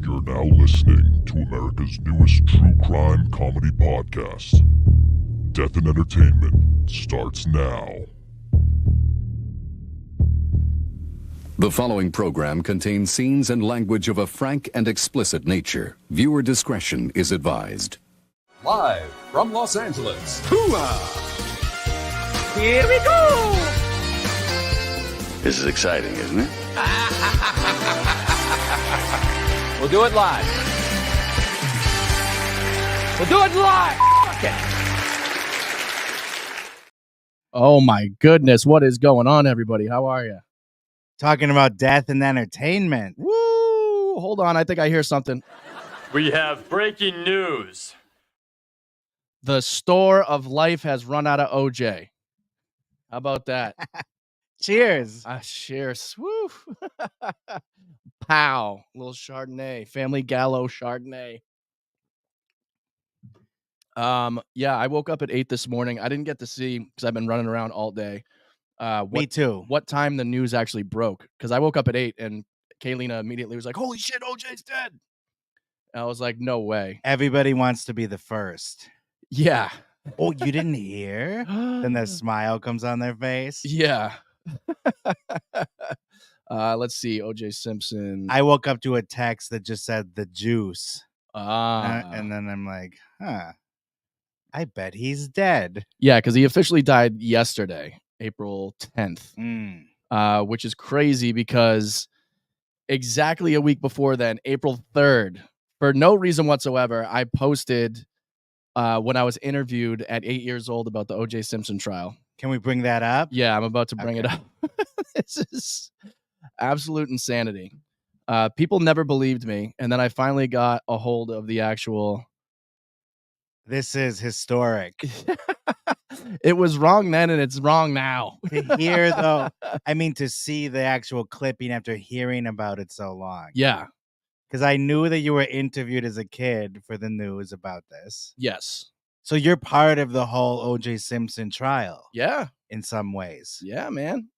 You're now listening to America's newest true crime comedy podcast. Death and Entertainment starts now. The following program contains scenes and language of a frank and explicit nature. Viewer discretion is advised. Live from Los Angeles. Hooah! Here we go! This is exciting, isn't it? We'll do it live. We'll do it live. Okay. Oh my goodness, what is going on, everybody? How are you? Talking about death and entertainment. Woo! Hold on, I think I hear something. We have breaking news. The store of life has run out of OJ. How about that? Cheers. Cheers. Woo! Pow. Little Chardonnay. Family Gallo Chardonnay. Yeah, I woke up at 8 this morning. I didn't get to see, because I've been running around all day. Me too. What time the news actually broke? Because I woke up at 8 and Kaylina immediately was like, "Holy shit, OJ's dead!" And I was like, "No way." Everybody wants to be the first. Yeah. Oh, you didn't hear? Then the smile comes on their face. Yeah. Let's see. OJ Simpson. I woke up to a text that just said the juice. Ah. And then I'm like, I bet he's dead. Yeah, because he officially died yesterday, April 10th, which is crazy because exactly a week before then, April 3rd, for no reason whatsoever, I posted when I was interviewed at 8 years old about the OJ Simpson trial. Can we bring that up? Yeah, I'm about to bring it up. This is absolute insanity. People never believed me, and then I finally got a hold of the actual... This is historic. It was wrong then, and it's wrong now. To hear, though, I mean, to see the actual clipping after hearing about it so long. Yeah. Because I knew that you were interviewed as a kid for the news about this. Yes. So you're part of the whole O.J. Simpson trial. Yeah. In some ways. Yeah, man.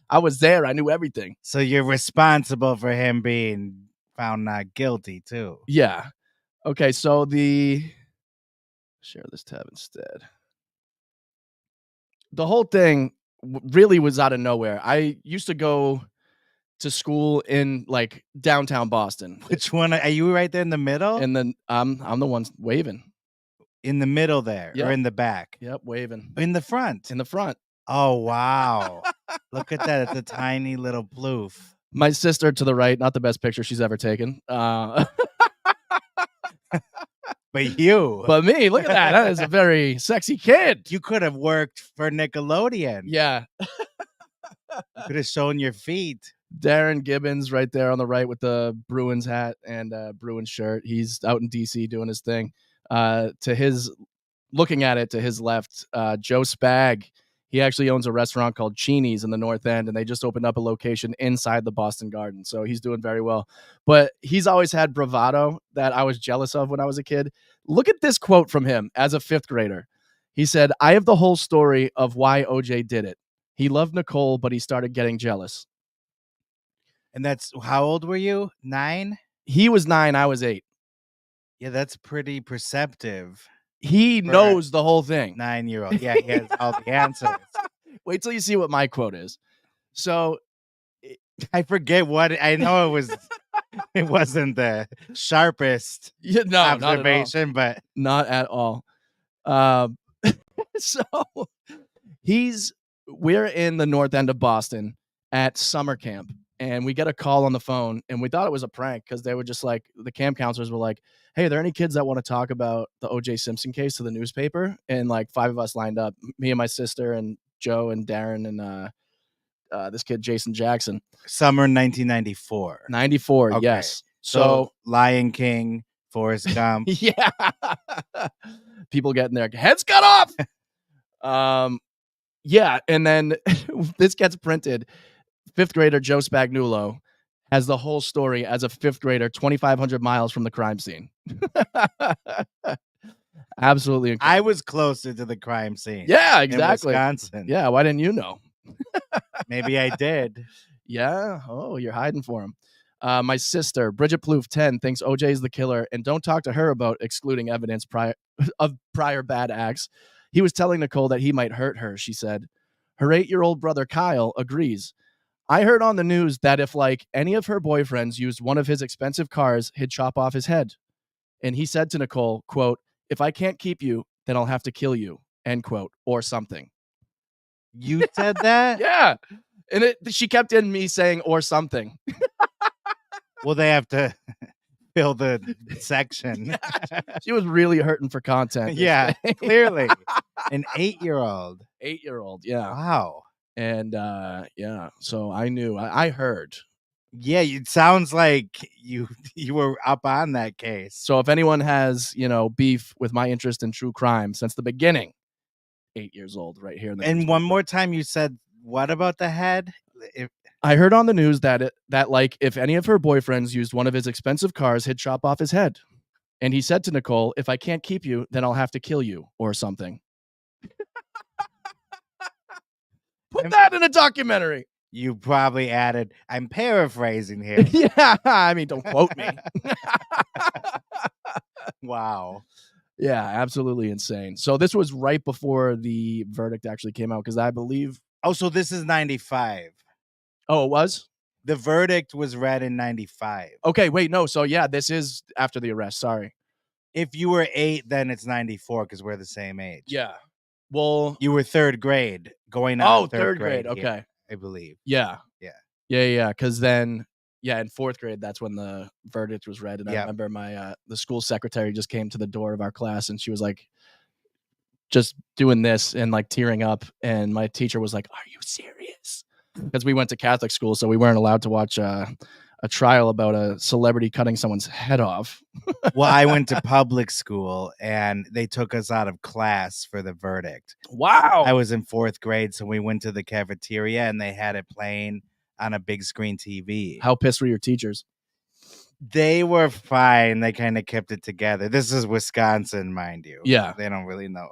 I was there. I knew everything. So you're responsible for him being found not guilty, too. Yeah. Okay, so share this tab instead. The whole thing really was out of nowhere. I used to go to school in like downtown Boston. Which one are you? Right there in the middle? And then I'm the one waving. In the middle there, yep. Or in the back? Yep, waving. In the front? In the front. Oh, wow. Look at that. It's a tiny little ploof. My sister to the right, not the best picture she's ever taken. But you. But me, look at that. That is a very sexy kid. You could have worked for Nickelodeon. Yeah. You could have shown your feet. Darren Gibbons right there on the right with the Bruins hat and Bruins shirt. He's out in DC doing his thing. Looking at it to his left, Joe Spag. He actually owns a restaurant called Chini's in the North End, and they just opened up a location inside the Boston Garden. So he's doing very well. But he's always had bravado that I was jealous of when I was a kid. Look at this quote from him as a fifth grader. He said, "I have the whole story of why OJ did it. He loved Nicole, but he started getting jealous." And that's, how old were you? 9? He was 9. I was 8. Yeah, that's pretty perceptive. He knows the whole thing. 9-year-old. Yeah, he has all the answers. Wait till you see what my quote is. So I forget what I know. It wasn't the sharpest Yeah, no, observation, but not at all. So we're in the north end of Boston at summer camp, and we get a call on the phone, and we thought it was a prank because they were just like, the camp counselors were like, hey, are there any kids that want to talk about the OJ Simpson case to the newspaper? And like 5 of us lined up, me and my sister and Joe and Darren and this kid Jason Jackson. summer 1994. 94, Okay. yes. So Lion King, Forrest Gump. Yeah. People getting their heads cut off. Yeah, and then this gets printed. 5th grader Joe Spagnuolo has the whole story as a 5th grader 2,500 miles from the crime scene. Absolutely incredible. I was closer to the crime scene. Yeah, exactly. In Wisconsin. Yeah, why didn't you know? Maybe I did. Yeah. Oh, you're hiding for him. My sister, Bridget Plouffe, 10, thinks OJ is the killer, and don't talk to her about excluding evidence of prior bad acts. He was telling Nicole that he might hurt her, she said. Her 8-year-old brother, Kyle, agrees. I heard on the news that if, like, any of her boyfriends used one of his expensive cars, he'd chop off his head. And he said to Nicole, quote, if I can't keep you, then I'll have to kill you, end quote, or something. You said that? Yeah. And she kept in me saying, or something. Well, they have to fill the section. She was really hurting for content. Yeah, clearly. An 8-year-old. 8-year-old, yeah. Wow. And yeah, so I knew. I heard. Yeah, it sounds like you were up on that case. So if anyone has, beef with my interest in true crime since the beginning, 8 years old right here. And one more time you said, what about the head? I heard on the news that like if any of her boyfriends used one of his expensive cars, he'd chop off his head. And he said to Nicole, if I can't keep you, then I'll have to kill you or something. Put that in a documentary. You probably added, I'm paraphrasing here. Yeah, I mean, don't quote me. Wow. Yeah, absolutely insane. So this was right before the verdict actually came out because I believe. Oh, so this is 95. Oh, it was? The verdict was read in 95. Okay, wait, no. So yeah, this is after the arrest. Sorry. If you were 8, then it's 94 because we're the same age. Yeah. Well, you were 3rd grade going on. Oh, third grade. Here, okay. I believe. Yeah. Yeah. Yeah. Because then, yeah, in 4th grade, that's when the verdict was read. And Yeah. I remember the school secretary just came to the door of our class and she was like, just doing this and like tearing up. And my teacher was like, are you serious? Because we went to Catholic school, so we weren't allowed to watch a trial about a celebrity cutting someone's head off. Well, I went to public school and they took us out of class for the verdict. Wow. I was in 4th grade, so we went to the cafeteria and they had it playing on a big screen TV. How pissed were your teachers? They were fine. They kind of kept it together. This is Wisconsin, mind you. Yeah. They don't really know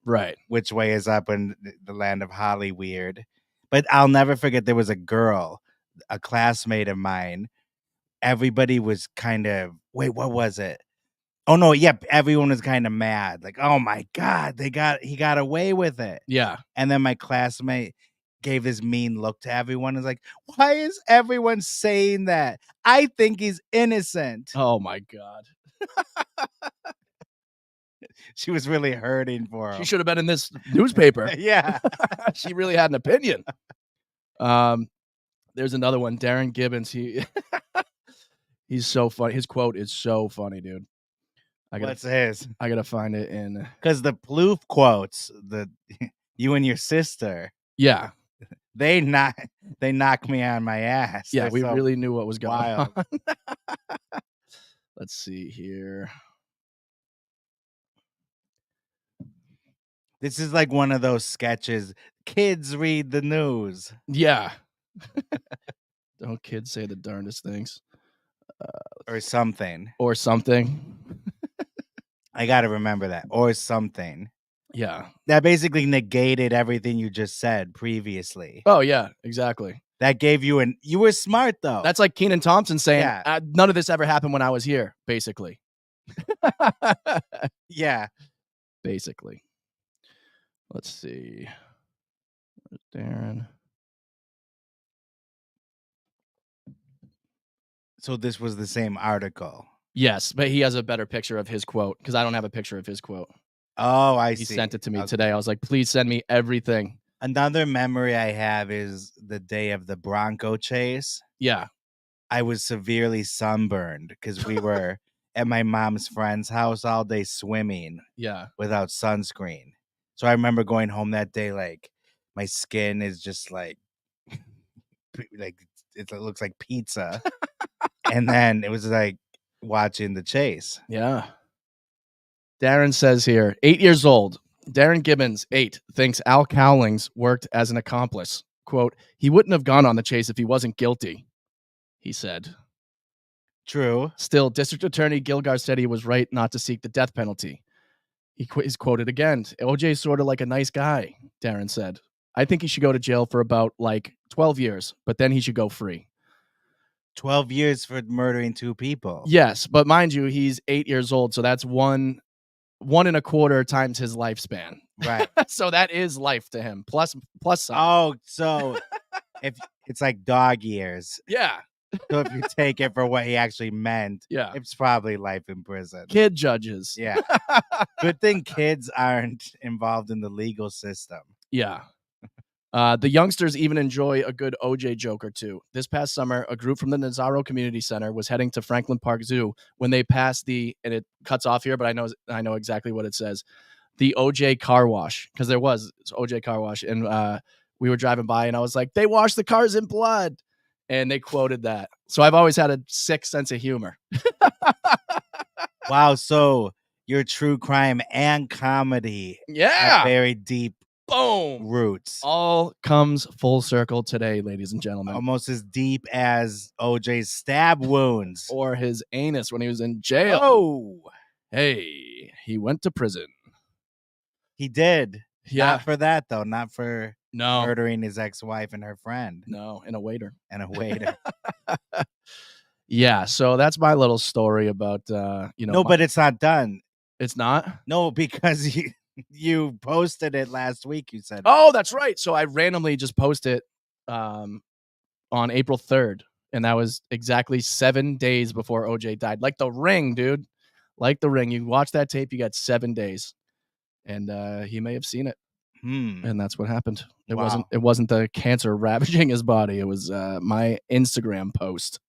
right which way is up in the land of Holly weird. But I'll never forget there was a girl, a classmate of mine. Everybody was kind of, wait, what was it? Oh, no, yep. Everyone was kind of mad. Like, oh, my God, he got away with it. Yeah. And then my classmate gave this mean look to everyone. Is like, why is everyone saying that? I think he's innocent. Oh, my God. She was really hurting for him. She should have been in this newspaper. Yeah. She really had an opinion. There's another one, Darren Gibbons. He's so funny. His quote is so funny, dude. What's his? I gotta find it in because the Plouffe quotes, you and your sister. Yeah. They knock me on my ass. Yeah, They're we so really knew what was going wild. on. Let's see here. This is like one of those sketches. Kids read the news. Yeah. Don't kids say the darndest things. Or something. Or something. I got to remember that. Or something. Yeah. That basically negated everything you just said previously. Oh, yeah, exactly. That gave you you were smart, though. That's like Kenan Thompson saying, Yeah. None of this ever happened when I was here, basically. Yeah. Basically. Let's see. Where's Darren? So this was the same article. Yes, but he has a better picture of his quote because I don't have a picture of his quote. Oh, I He see. sent it to me Okay. today. I was like, please send me everything. Another memory I have is the day of the Bronco chase. Yeah. I was severely sunburned because we were at my mom's friend's house all day swimming Yeah. without sunscreen. So I remember going home that day, like my skin is just like it looks like pizza. And then it was like watching the chase. Yeah. Darren says here, 8 years old. Darren Gibbons, 8, thinks Al Cowlings worked as an accomplice. Quote, he wouldn't have gone on the chase if he wasn't guilty, he said. True. Still, District Attorney Gilgar said he was right not to seek the death penalty. He's quoted again. OJ's sort of like a nice guy, Darren said. I think he should go to jail for about 12 years, but then he should go free. 12 years for murdering 2 people. Yes, but mind you, he's 8 years old, so that's 1.25 times his lifespan. Right. So that is life to him. Plus some. Oh, so if it's like dog years. Yeah. So if you take it for what he actually meant, Yeah. it's probably life in prison. Kid judges. Yeah. Good thing kids aren't involved in the legal system. Yeah. The youngsters even enjoy a good OJ joke or two. This past summer, a group from the Nazaro Community Center was heading to Franklin Park Zoo when they passed and it cuts off here, but I know exactly what it says. The OJ car wash, because there was OJ car wash, and we were driving by, and I was like, they wash the cars in blood, and they quoted that. So I've always had a sick sense of humor. Wow, so your true crime and comedy have very deep Boom. roots. All comes full circle today, ladies and gentlemen. Almost as deep as OJ's stab wounds. Or his anus when he was in jail. Oh. Hey, he went to prison. He did. Yeah. Not for that, though. Not for No. murdering his ex-wife and her friend. No, and a waiter. And a waiter. Yeah, so that's my little story about, No, but it's not done. It's not? No, because you posted it last week, you said. Oh, that's right. So I randomly just posted on April 3rd, and that was exactly 7 days before OJ died. Like The Ring, dude. Like The Ring. You watch that tape, you got 7 days. And he may have seen it. And that's what happened. It wasn't the cancer ravaging his body. It was my Instagram post.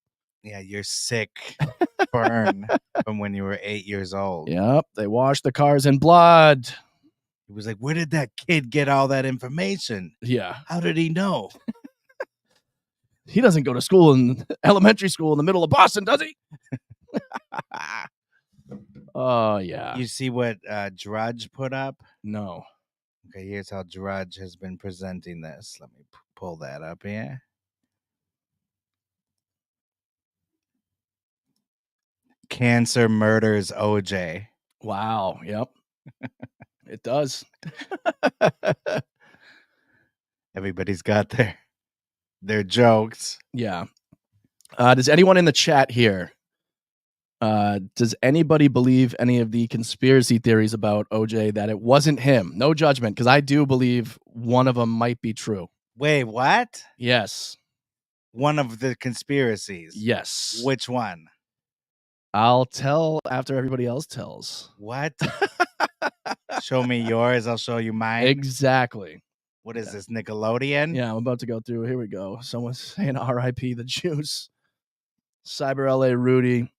Yeah, your sick burn from when you were 8 years old. Yep, they washed the cars in blood. He was like, where did that kid get all that information? Yeah. How did he know? He doesn't go to school in elementary school in the middle of Boston, does he? Oh, yeah. You see what Drudge put up? No. Okay, here's how Drudge has been presenting this. Let me pull that up here. Cancer murders OJ. Wow. Yep. It does. Everybody's got their jokes. Yeah. Does anyone in the chat here, does anybody believe any of the conspiracy theories about OJ that it wasn't him? No judgment, because I do believe one of them might be true. Wait, what? Yes. One of the conspiracies? Yes. Which one? I'll tell after everybody else tells. What? Show me yours, I'll show you mine. Exactly. What is this, Nickelodeon? Yeah, I'm about to go through. Here we go. Someone's saying R.I.P. the Juice. Cyber LA Rudy.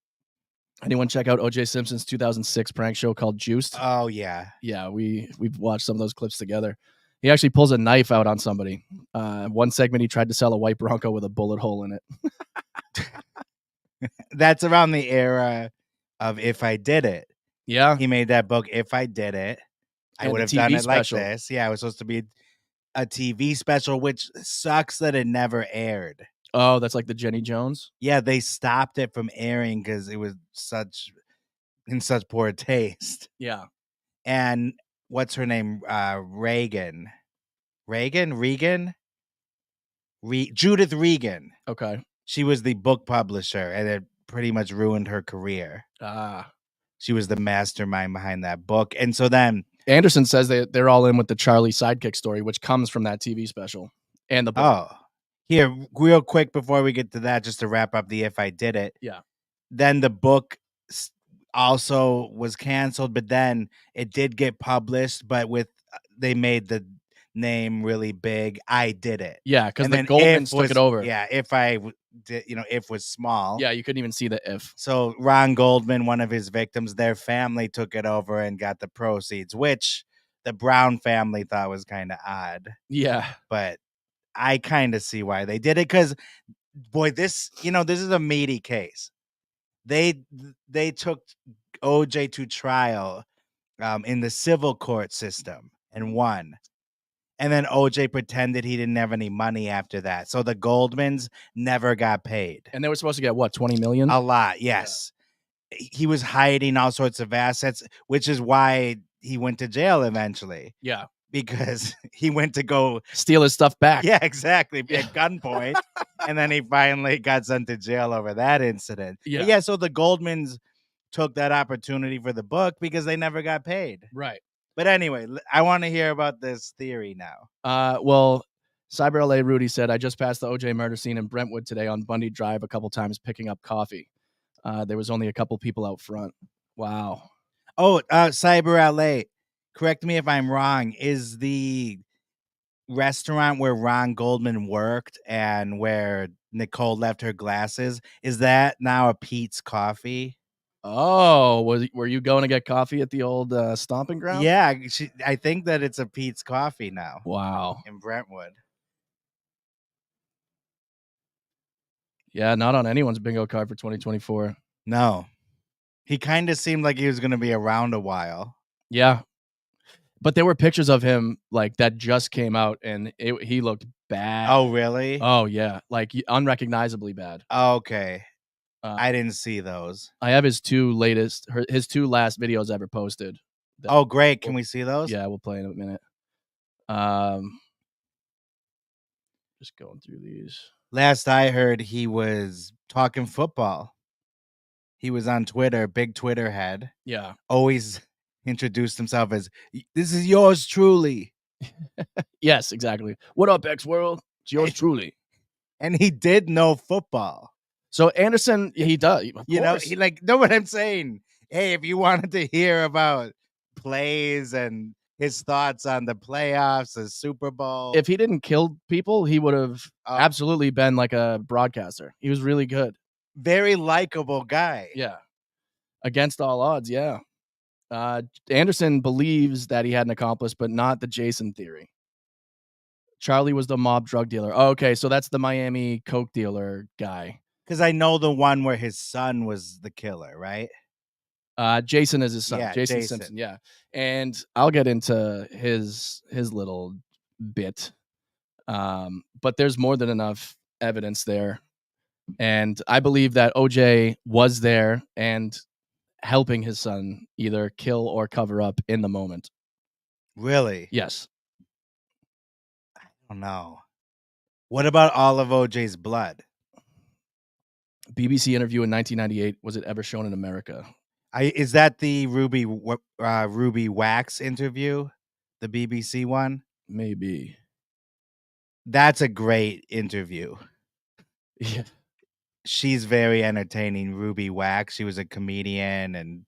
Anyone check out O.J. Simpson's 2006 prank show called Juiced? Oh, yeah. Yeah, we've watched some of those clips together. He actually pulls a knife out on somebody. One segment, he tried to sell a white Bronco with a bullet hole in it. That's around the era of If I Did It. Yeah. He made that book, If I Did It. I would have done it special. like this. Yeah, it was supposed to be a TV special, which sucks that it never aired. Oh, that's like the Jenny Jones? Yeah, they stopped it from airing because it was in such poor taste. Yeah. And what's her name? Regan. Judith Regan. Okay. She was the book publisher, and it pretty much ruined her career. She was the mastermind behind that book. And so then Anderson says they're all in with the Charlie sidekick story, which comes from that TV special and the book. Oh, Here, real quick before we get to that, just to wrap up the If I Did It. Yeah. Then the book also was canceled, but then it did get published, but they made the name really big. I Did It. Yeah, because And the then Goldmans If took it over. Yeah, If I did, If was small. Yeah, you couldn't even see the if. So Ron Goldman, one of his victims, their family took it over and got the proceeds, which the Brown family thought was kind of odd. Yeah. But I kind of see why they did it, because, boy, this is a meaty case. They took OJ to trial in the civil court system and won. And then OJ pretended he didn't have any money after that. So the Goldmans never got paid. And they were supposed to get what, 20 million? A lot, yes. Yeah. He was hiding all sorts of assets, which is why he went to jail eventually. Yeah. Because he went to go steal his stuff back. Yeah, exactly. At gunpoint. And then he finally got sent to jail over that incident. Yeah. But yeah, so the Goldmans took that opportunity for the book because they never got paid. Right. But anyway, I want to hear about this theory now. Well, Cyber LA Rudy said, I just passed the OJ murder scene in Brentwood today on Bundy Drive a couple times picking up coffee. There was only a couple people out front. Wow. Oh, Cyber LA, correct me if I'm wrong. Is the restaurant where Ron Goldman worked and where Nicole left her glasses, is that now a Pete's Coffee? Oh, were you going to get coffee at the old stomping ground? Yeah, I think that it's a Pete's Coffee now. Wow. In Brentwood. Yeah, not on anyone's bingo card for 2024. No. He kind of seemed like he was going to be around a while. Yeah. But there were pictures of him like that just came out and he looked bad. Oh, really? Oh, yeah. Like unrecognizably bad. Okay. I didn't see those. I have his two last videos ever posted. Oh, great. Can we see those? Yeah, we'll play in a minute. Just going through these. Last I heard, he was talking football. He was on Twitter, big Twitter head. Yeah. Always introduced himself as, this is yours truly. Yes, exactly. What up, X World? It's yours truly. And he did know football. So Anderson, he does. You know, he know what I'm saying? Hey, if you wanted to hear about plays and his thoughts on the playoffs, the Super Bowl. If he didn't kill people, he would have absolutely been like a broadcaster. He was really good. Very likable guy. Yeah. Against all odds, yeah. Anderson believes that he had an accomplice, but not the Jason theory. Charlie was the mob drug dealer. Oh, okay, so that's the Miami coke dealer guy. Because I know the one where his son was the killer, right? Jason is his son. Yeah, Jason Simpson, yeah. And I'll get into his little bit. But there's more than enough evidence there. And I believe that OJ was there and helping his son either kill or cover up in the moment. Really? Yes. I don't know. What about all of OJ's blood? BBC interview in 1998. Was it ever shown in America? Is that the Ruby Wax interview? The BBC one? Maybe. That's a great interview. Yeah. She's very entertaining, Ruby Wax. She was a comedian and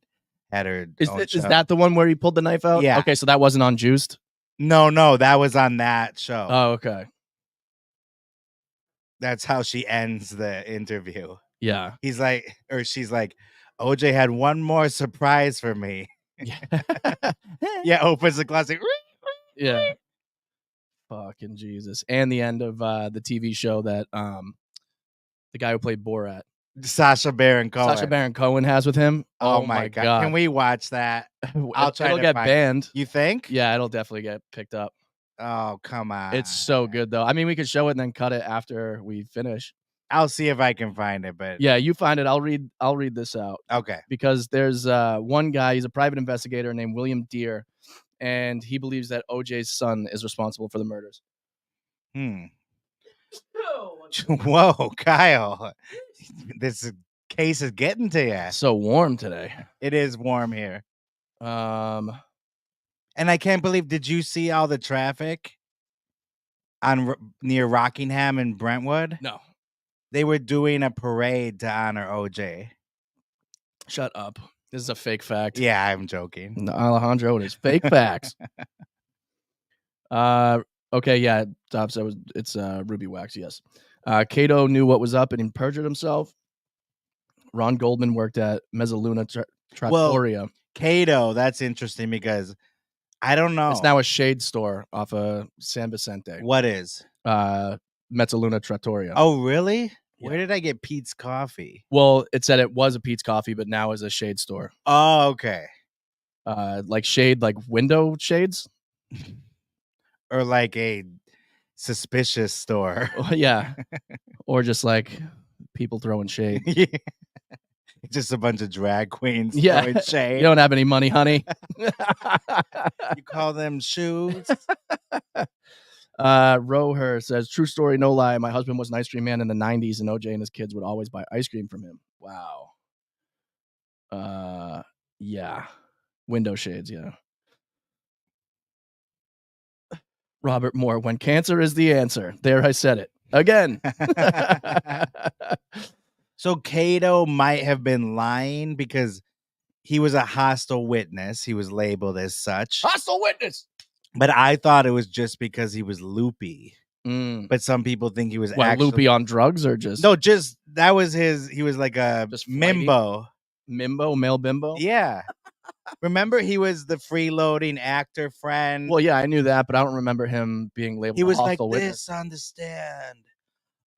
had her own show. Is that the one where he pulled the knife out? Yeah. Okay, so that wasn't on Juiced? No, that was on that show. Oh, okay. That's how she ends the interview. Yeah. She's like, OJ had one more surprise for me. Yeah, opens the glass. Like, yeah. Fucking Jesus. And the end of the TV show that the guy who played Borat, Sacha Baron Cohen has with him. Oh my God. Can we watch that? I'll try It'll to get find banned. You think? Yeah, it'll definitely get picked up. Oh, come on. It's so good though. I mean, we could show it and then cut it after we finish. I'll see if I can find it, but yeah, you find it. I'll read this out. Okay. Because there's one guy, he's a private investigator named William Deere, and he believes that OJ's son is responsible for the murders. Whoa, Kyle. This case is getting to you. So warm today. It is warm here. And I can't believe, did you see all the traffic? near Rockingham and Brentwood? No. They were doing a parade to honor OJ. Shut up. This is a fake fact. Yeah, I'm joking. No, Alejandro, it is fake facts. Okay, yeah, Dobbs, it's Ruby Wax, yes. Cato knew what was up and he perjured himself. Ron Goldman worked at Mezzaluna Trattoria. Cato, that's interesting because I don't know. It's now a shade store off of San Vicente. What is? Mezzaluna Trattoria. Oh, really? Yeah. Where did I get Pete's Coffee? Well, it said it was a Pete's Coffee, but now is a shade store. Oh, okay. Like shade, like window shades? Or like a suspicious store. Yeah. Or just like people throwing shade. Yeah. Just a bunch of drag queens Yeah. throwing shade. You don't have any money, honey. You call them shoes? Roher says, true story, no lie. My husband was an ice cream man in the 90s, and OJ and his kids would always buy ice cream from him. Wow. Yeah. Window shades, yeah. Robert Moore, when cancer is the answer. There, I said it. Again. So Cato might have been lying because he was a hostile witness. He was labeled as such. Hostile witness. But I thought it was just because he was loopy. Mm. But some people think he was What, actually loopy on drugs or just no, just that was he was like a Just flighty? mimbo. Mimbo, male bimbo? Yeah. Remember he was the freeloading actor friend. Well, yeah, I knew that, but I don't remember him being labeled he was a like hostile witness. this on the stand.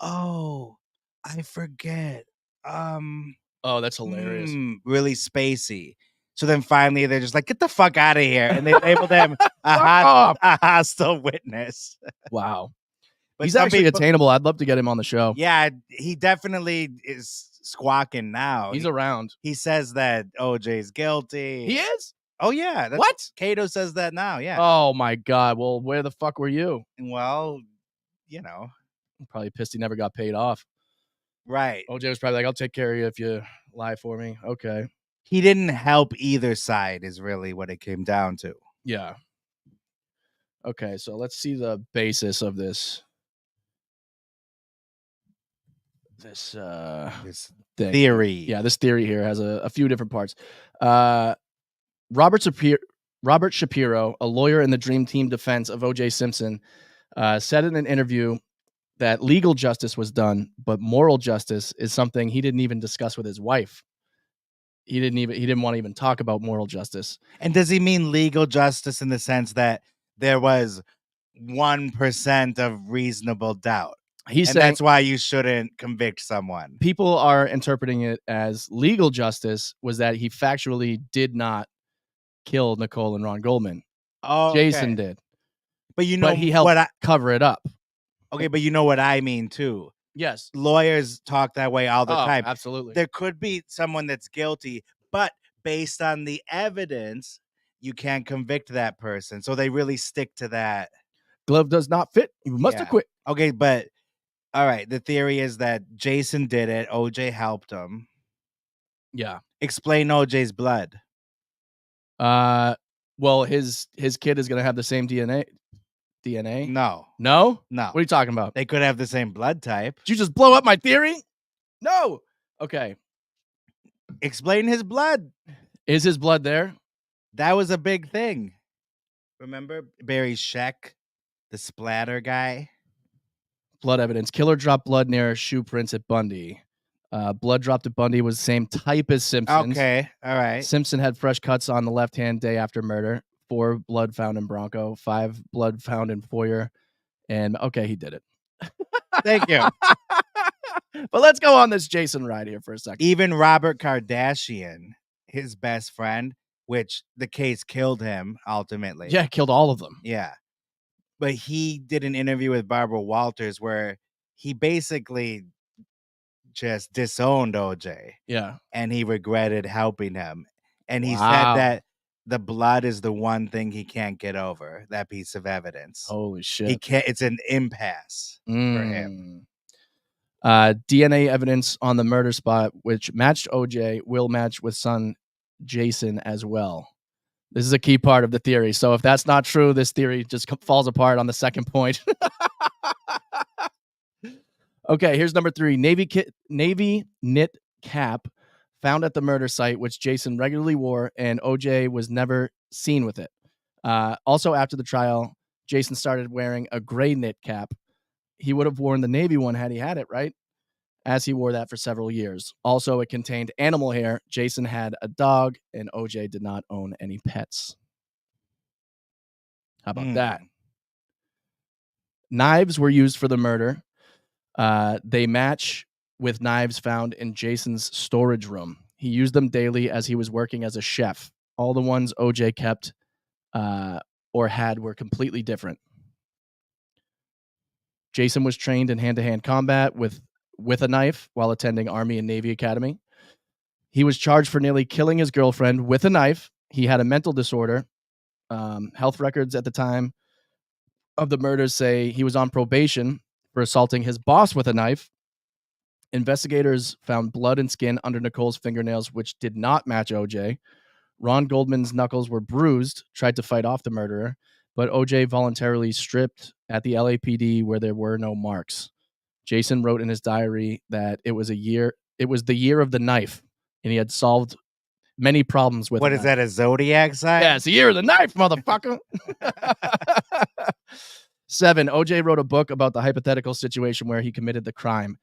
Oh, I forget. Oh, that's hilarious. Really spacey. So then finally they're just like, get the fuck out of here. And they labeled him a hostile witness. Wow. But He's some actually people- attainable. I'd love to get him on the show. Yeah, he definitely is squawking now. He's around. He says that OJ's guilty. He is? Oh, yeah. What? Cato says that now, yeah. Oh, my God. Well, where the fuck were you? Well, you know. Probably pissed he never got paid off. Right. OJ was probably like, I'll take care of you if you lie for me. Okay. He didn't help either side is really what it came down to. Yeah. Okay, so let's see the basis of this. This thing. Theory. Yeah, this theory here has a few different parts. Robert Shapiro, a lawyer in the Dream Team defense of O.J. Simpson, said in an interview that legal justice was done, but moral justice is something he didn't even discuss with his wife. He didn't want to even talk about moral justice. And does he mean legal justice in the sense that there was 1% of reasonable doubt? He's and saying that's why you shouldn't convict someone. People are interpreting it as legal justice was that he factually did not kill Nicole and Ron Goldman. Oh, Jason did. But you know, but he helped cover it up. Okay, but you know what I mean too. Yes. Lawyers talk that way all the time. Absolutely. There could be someone that's guilty, but based on the evidence, you can't convict that person. So they really stick to that. Glove does not fit. You must acquit. Okay, but all right. The theory is that Jason did it. OJ helped him. Yeah. Explain OJ's blood. Well, his kid is gonna have the same DNA. No. No? No. What are you talking about? They could have the same blood type. Did you just blow up my theory? No. Okay. Explain his blood. Is his blood there? That was a big thing. Remember Barry Sheck, the splatter guy? Blood evidence. Killer dropped blood near shoe prints at Bundy. Blood dropped at Bundy was the same type as Simpson's. Okay. All right. Simpson had fresh cuts on the left hand day after murder. 4 blood found in Bronco. 5 blood found in Foyer. And okay, he did it. Thank you. But let's go on this Jason ride here for a second. Even Robert Kardashian, his best friend, which the case killed him ultimately. Yeah, killed all of them. Yeah. But he did an interview with Barbara Walters where he basically just disowned OJ. Yeah. And he regretted helping him. And he Wow. said that the blood is the one thing he can't get over, that piece of evidence. Holy shit. He can't, it's an impasse for him. DNA evidence on the murder spot, which matched OJ, will match with son Jason as well. This is a key part of the theory. So if that's not true, this theory just falls apart on the second point. Okay, here's number 3. Navy knit cap found at the murder site, which Jason regularly wore, and OJ was never seen with it. Also, after the trial, Jason started wearing a gray knit cap. He would have worn the navy one had he had it, right? As he wore that for several years. Also, it contained animal hair. Jason had a dog, and OJ did not own any pets. How about that? Knives were used for the murder. They match with knives found in Jason's storage room. He used them daily as he was working as a chef. All the ones OJ kept or had were completely different. Jason was trained in hand-to-hand combat with a knife while attending Army and Navy Academy. He was charged for nearly killing his girlfriend with a knife. He had a mental disorder. Health records at the time of the murders say he was on probation for assaulting his boss with a knife. Investigators found blood and skin under Nicole's fingernails, which did not match OJ. Ron Goldman's knuckles were bruised, tried to fight off the murderer, but OJ voluntarily stripped at the LAPD where there were no marks. Jason wrote in his diary that it was the year of the knife, and he had solved many problems with What is that, a zodiac sign? Yeah, it's the year of the knife, motherfucker. 7. OJ wrote a book about the hypothetical situation where he committed the crime.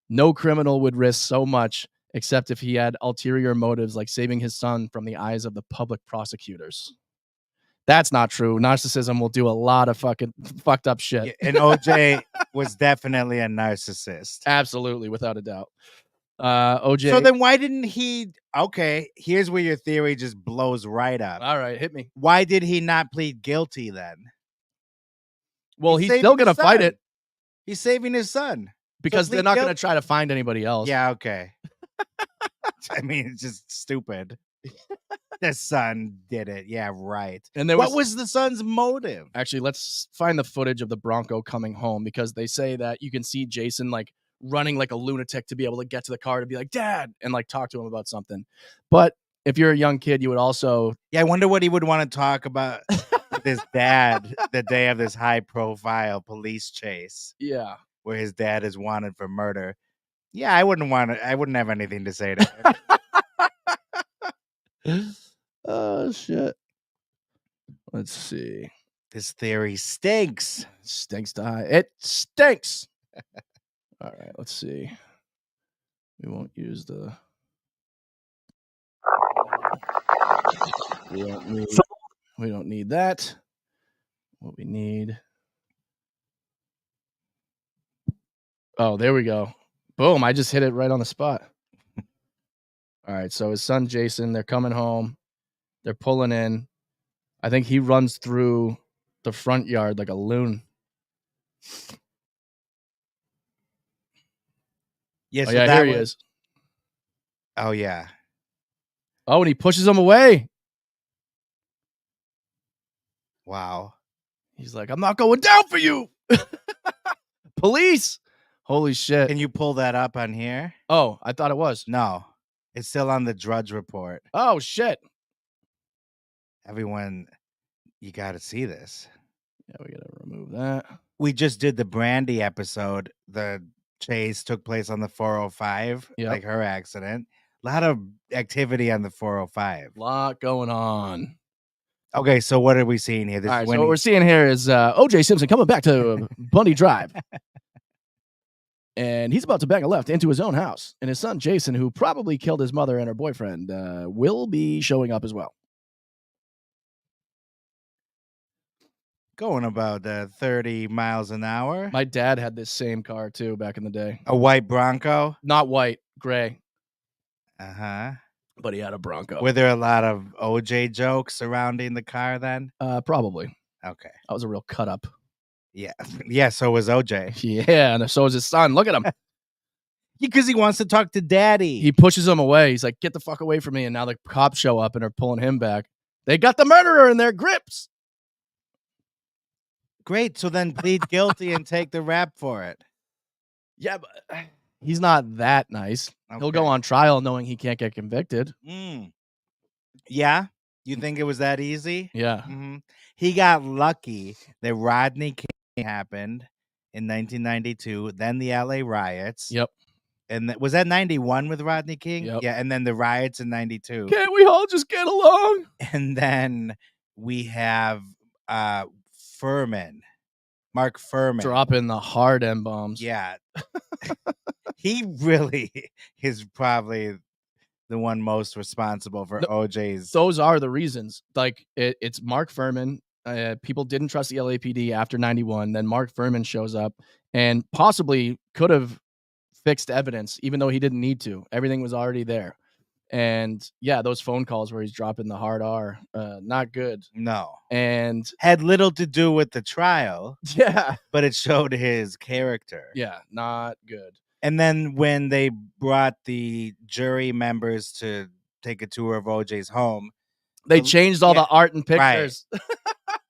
No criminal would risk so much except if he had ulterior motives like saving his son from the eyes of the public prosecutors. That's not true. Narcissism will do a lot of fucking fucked up shit. Yeah, and OJ was definitely a narcissist. Absolutely, without a doubt. OJ. So then why didn't he... Okay, here's where your theory just blows right up. All right, hit me. Why did he not plead guilty then? Well, he's still going to fight it. He's saving his son. Because So they're not going to try to find anybody else. Yeah, okay. I mean, it's just stupid. The son did it. Yeah, right. And what was the son's motive? Actually, let's find the footage of the Bronco coming home, because they say that you can see Jason like running like a lunatic to be able to get to the car to be like, Dad, and like talk to him about something. But if you're a young kid, you would also... Yeah, I wonder what he would want to talk about with his dad the day of this high profile police chase. Yeah. Where his dad is wanted for murder. Yeah, I wouldn't have anything to say to him. Oh, shit. Let's see. This theory stinks. Stinks to high. It stinks. All right, let's see. We won't use the... We don't need that. What we need... Oh, there we go. Boom, I just hit it right on the spot. All right, so his son Jason, they're coming home. They're pulling in. I think he runs through the front yard like a loon. Yes, oh, yeah, here he is. Oh, yeah. Oh, and he pushes him away. Wow. He's like, I'm not going down for you. Police. Holy shit. Can you pull that up on here? Oh, I thought it was. No. It's still on the Drudge Report. Oh, shit. Everyone, you got to see this. Yeah, we got to remove that. We just did the Brandy episode. The chase took place on the 405, like her accident. A lot of activity on the 405. A lot going on. Okay, so what are we seeing here? All right, so what we're seeing here is O.J. Simpson coming back to Bundy Drive. And he's about to bang a left into his own house. And his son, Jason, who probably killed his mother and her boyfriend, will be showing up as well. Going about 30 miles an hour. My dad had this same car, too, back in the day. A white Bronco? Not white, gray. Uh-huh. But he had a Bronco. Were there a lot of OJ jokes surrounding the car then? Probably. Okay. That was a real cut up. Yeah. Yeah, so was OJ. Yeah, and so is his son. Look at him. Because he wants to talk to daddy. He pushes him away. He's like, get the fuck away from me. And now the cops show up and are pulling him back. They got the murderer in their grips. Great. So then plead guilty and take the rap for it. Yeah, but he's not that nice. Okay. He'll go on trial knowing he can't get convicted. Yeah? You think it was that easy? Yeah. Mm-hmm. He got lucky that Rodney King happened in 1992, then the LA riots. Yep. And was that 91 with Rodney King? Yep. Yeah, and then the riots in 92. Can't we all just get along? And then we have Mark Furman. Dropping the hard M-bombs. Yeah. He really is probably the one most responsible for OJ's. Those are the reasons. Like, it's Mark Furman. People didn't trust the LAPD after 91. Then Mark Furman shows up and possibly could have fixed evidence, even though he didn't need to. Everything was already there. And yeah, those phone calls where he's dropping the hard R, not good. No. And had little to do with the trial. Yeah. But it showed his character. Yeah, not good. And then when they brought the jury members to take a tour of OJ's home, they changed all the art and pictures. Right.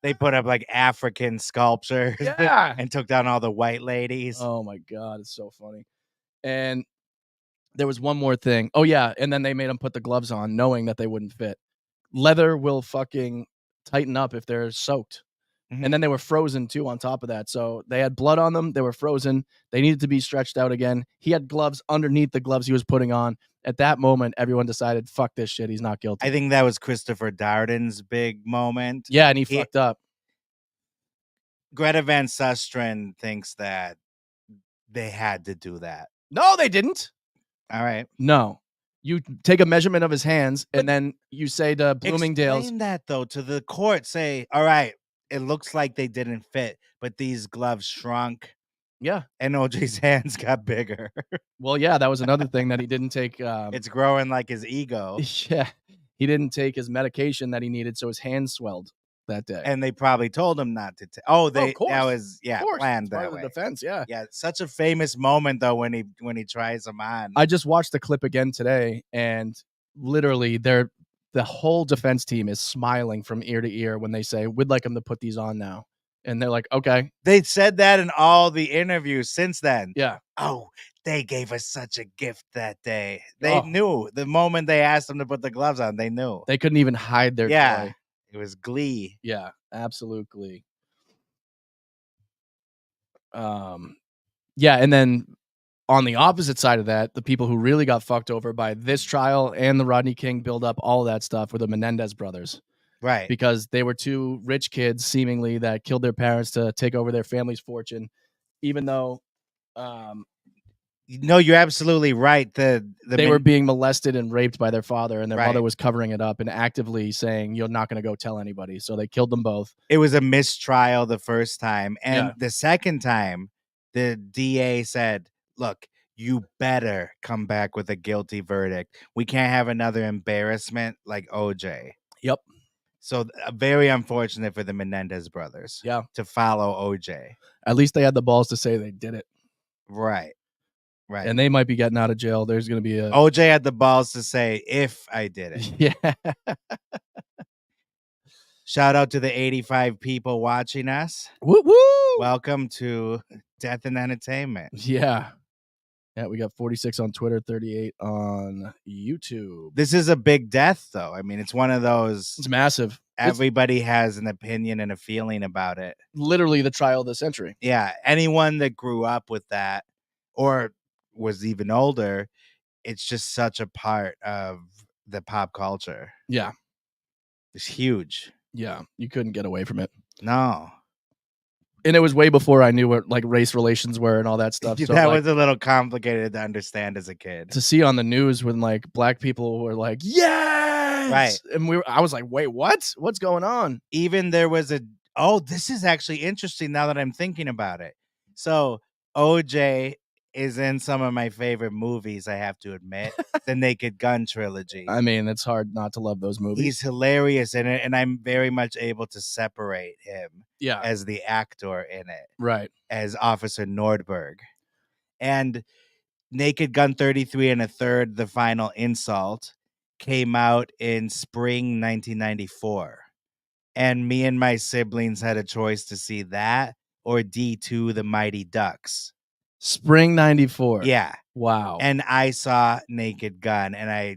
They put up like African sculptures and took down all the white ladies. Oh my God, it's so funny. And there was one more thing. Oh yeah, and then they made him put the gloves on knowing that they wouldn't fit. Leather will fucking tighten up if they're soaked. Mm-hmm. And then they were frozen too on top of that. So they had blood on them. They were frozen. They needed to be stretched out again. He had gloves underneath the gloves he was putting on. At that moment, everyone decided, fuck this shit. He's not guilty. I think that was Christopher Darden's big moment. Yeah, and he fucked up. Greta Van Susteren thinks that they had to do that. No, they didn't. All right. No. You take a measurement of his hands, and then you say to Bloomingdale's. Explain that, though, to the court. Say, all right, it looks like they didn't fit, but these gloves shrunk. Yeah. And OJ's hands got bigger. Well, yeah, that was another thing that he didn't take. It's growing like his ego. Yeah. He didn't take his medication that he needed, so his hands swelled that day. And they probably told him not to take. That was planned that way. The defense, yeah. Yeah, such a famous moment though when he tries them on. I just watched the clip again today, and literally the whole defense team is smiling from ear to ear when they say, "We'd like him to put these on now." And they're like, okay. They said that in all the interviews since then. Yeah. Oh, they gave us such a gift that day. They knew the moment they asked them to put the gloves on, they knew. They couldn't even hide their joy. It was glee. Yeah, absolute glee. Yeah, and then on the opposite side of that, the people who really got fucked over by this trial and the Rodney King build-up, all of that stuff, were the Menendez brothers. Right. Because they were two rich kids, seemingly, that killed their parents to take over their family's fortune, even though... No, you're absolutely right. They were being molested and raped by their father, and their mother was covering it up and actively saying, "You're not going to go tell anybody." So they killed them both. It was a mistrial the first time, and the second time, the DA said, "Look, you better come back with a guilty verdict. We can't have another embarrassment like OJ." Yep. So very unfortunate for the Menendez brothers. Yeah. To follow OJ. At least they had the balls to say they did it. Right. Right. And they might be getting out of jail. There's going to be a... OJ had the balls to say, if I did it. Yeah. Shout out to the 85 people watching us. Woo woo! Welcome to Death and Entertainment. Yeah. Yeah, we got 46 on Twitter, 38 on YouTube. This is a big death, though. I mean, it's one of those... It's massive. Everybody has an opinion and a feeling about it. Literally the trial of the century. Yeah. Anyone that grew up with that or was even older, it's just such a part of the pop culture. Yeah. It's huge. Yeah. You couldn't get away from it. No. And it was way before I knew what like race relations were and all that stuff. So, that was a little complicated to understand as a kid. To see on the news when like black people were like, yes! Right. And I was like, wait, what? What's going on? Even there was this is actually interesting now that I'm thinking about it. So OJ is in some of my favorite movies, I have to admit. The Naked Gun trilogy. I mean, it's hard not to love those movies. He's hilarious in it, and I'm very much able to separate him as the actor in it. Right. As Officer Nordberg. And Naked Gun 33 and a Third, The Final Insult, came out in spring 1994. And me and my siblings had a choice to see that or D2, The Mighty Ducks. Spring 94. Yeah. Wow. And I saw Naked Gun, and I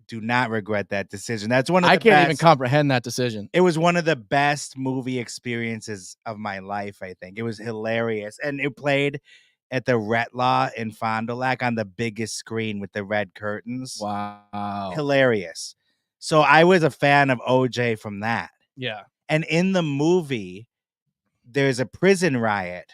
do not regret that decision. That's one of the I can't even best- comprehend that decision. It was one of the best movie experiences of my life, I think. It was hilarious. And it played at the Retlaw in Fond du Lac on the biggest screen with the red curtains. Wow. Hilarious. So I was a fan of OJ from that. Yeah. And in the movie, there's a prison riot.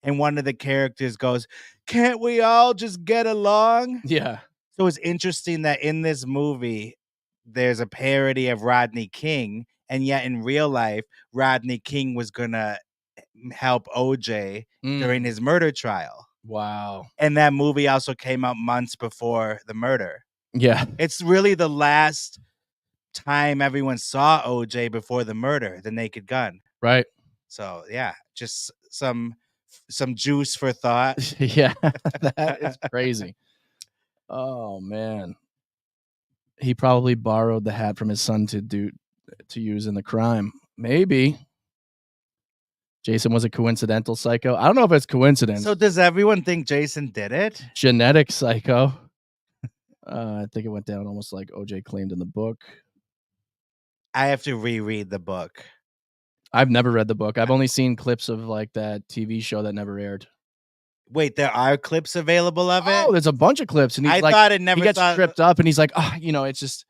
And one of the characters goes, "Can't we all just get along?" Yeah. So it's interesting that in this movie, there's a parody of Rodney King. And yet in real life, Rodney King was going to help OJ during his murder trial. Wow. And that movie also came out months before the murder. Yeah. It's really the last time everyone saw OJ before the murder, The Naked Gun. Right. So yeah, just some juice for thought. Yeah. That is crazy. Oh man. He probably borrowed the hat from his son to use in the crime. Maybe. Jason was a coincidental psycho. I don't know if it's coincidence. So does everyone think Jason did it? Genetic psycho. I think it went down almost like OJ claimed in the book. I have to reread the book. I've never read the book. I've only seen clips of like that TV show that never aired. Wait, there are clips available of it? Oh, there's a bunch of clips, and he's I thought it never. He gets tripped up, and he's like, "Oh, it's just."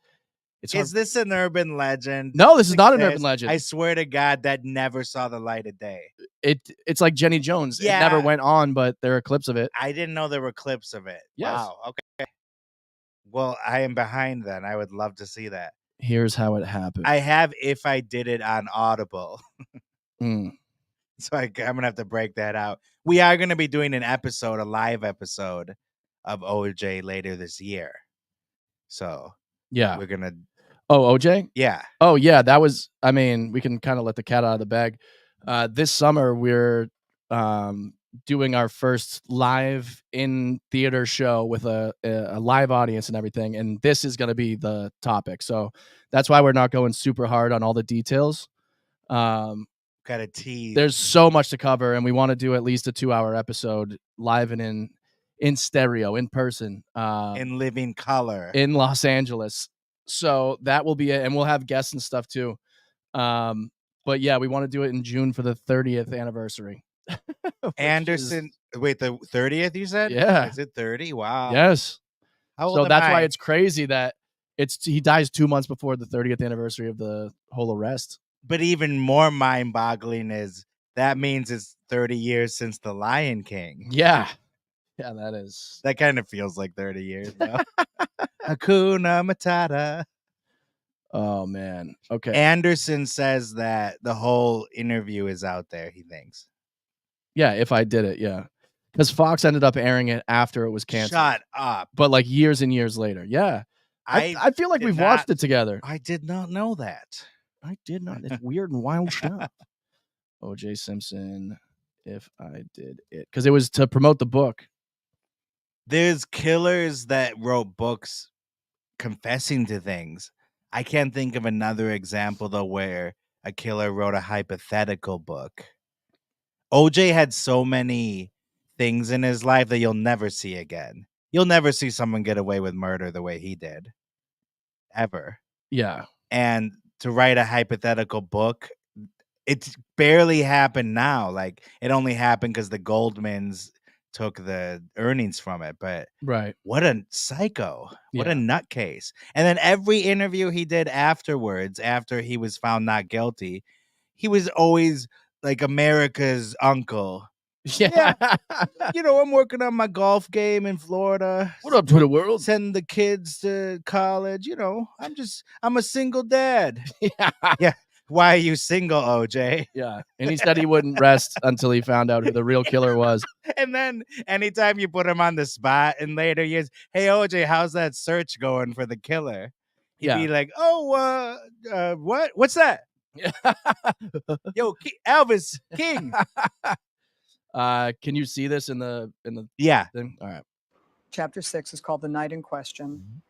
Is this an urban legend? No, this is not an urban legend. I swear to God, that never saw the light of day. It's like Jenny Jones. Yeah. It never went on, but there are clips of it. I didn't know there were clips of it. Yes. Wow. Okay. Well, I am behind then. I would love to see that. Here's how it happened. I have If I Did It on Audible. Mm. So I'm going to have to break that out. We are going to be doing a live episode of OJ later this year. So Yeah. we're going to. Oh, OJ? Yeah. Oh, yeah. That was, we can kind of let the cat out of the bag. This summer, we're doing our first live in theater show with a live audience and everything. And this is going to be the topic. So that's why we're not going super hard on all the details. Got a tease. There's so much to cover, and we want to do at least a 2-hour episode live and in stereo, in person. In living color. In Los Angeles. So that will be it. And we'll have guests and stuff too. But yeah, we want to do it in June for the 30th anniversary. Anderson, wait, the 30th you said? Yeah. Is it 30? Wow. Yes. How old So am that's I? why it's crazy that he dies 2 months before the 30th anniversary of the whole arrest. But even more mind-boggling is that means it's 30 years since The Lion King. Yeah. Yeah, that is. That kind of feels like 30 years now. Hakuna Matata. Oh, man. Okay. Anderson says that the whole interview is out there, he thinks. Yeah, If I Did It, yeah. Because Fox ended up airing it after it was canceled. Shut up. But like years and years later. Yeah. I feel like we've watched it together. I did not know that. I did not. It's weird and wild stuff. O.J. Simpson, If I Did It. Because it was to promote the book. There's killers that wrote books confessing to things. I can't think of another example, though, where a killer wrote a hypothetical book. OJ had so many things in his life that you'll never see again. You'll never see someone get away with murder the way he did. Ever. Yeah. And to write a hypothetical book, it's barely happened now. Like, it only happened because the Goldmans took the earnings from it. But right. What a psycho. What a nutcase. And then every interview he did afterwards, after he was found not guilty, he was always like America's uncle. Yeah. I'm working on my golf game in Florida. What up, Twitter world? Send the kids to college. I'm a single dad. Yeah. Why are you single, OJ? Yeah. And he said he wouldn't rest until he found out who the real killer was. And then anytime you put him on the spot in later years, hey, OJ, how's that search going for the killer? He'd be like, what? What's that? Yo, Elvis King. Can you see this in the yeah thing? All right. Chapter 6 is called The Night in Question.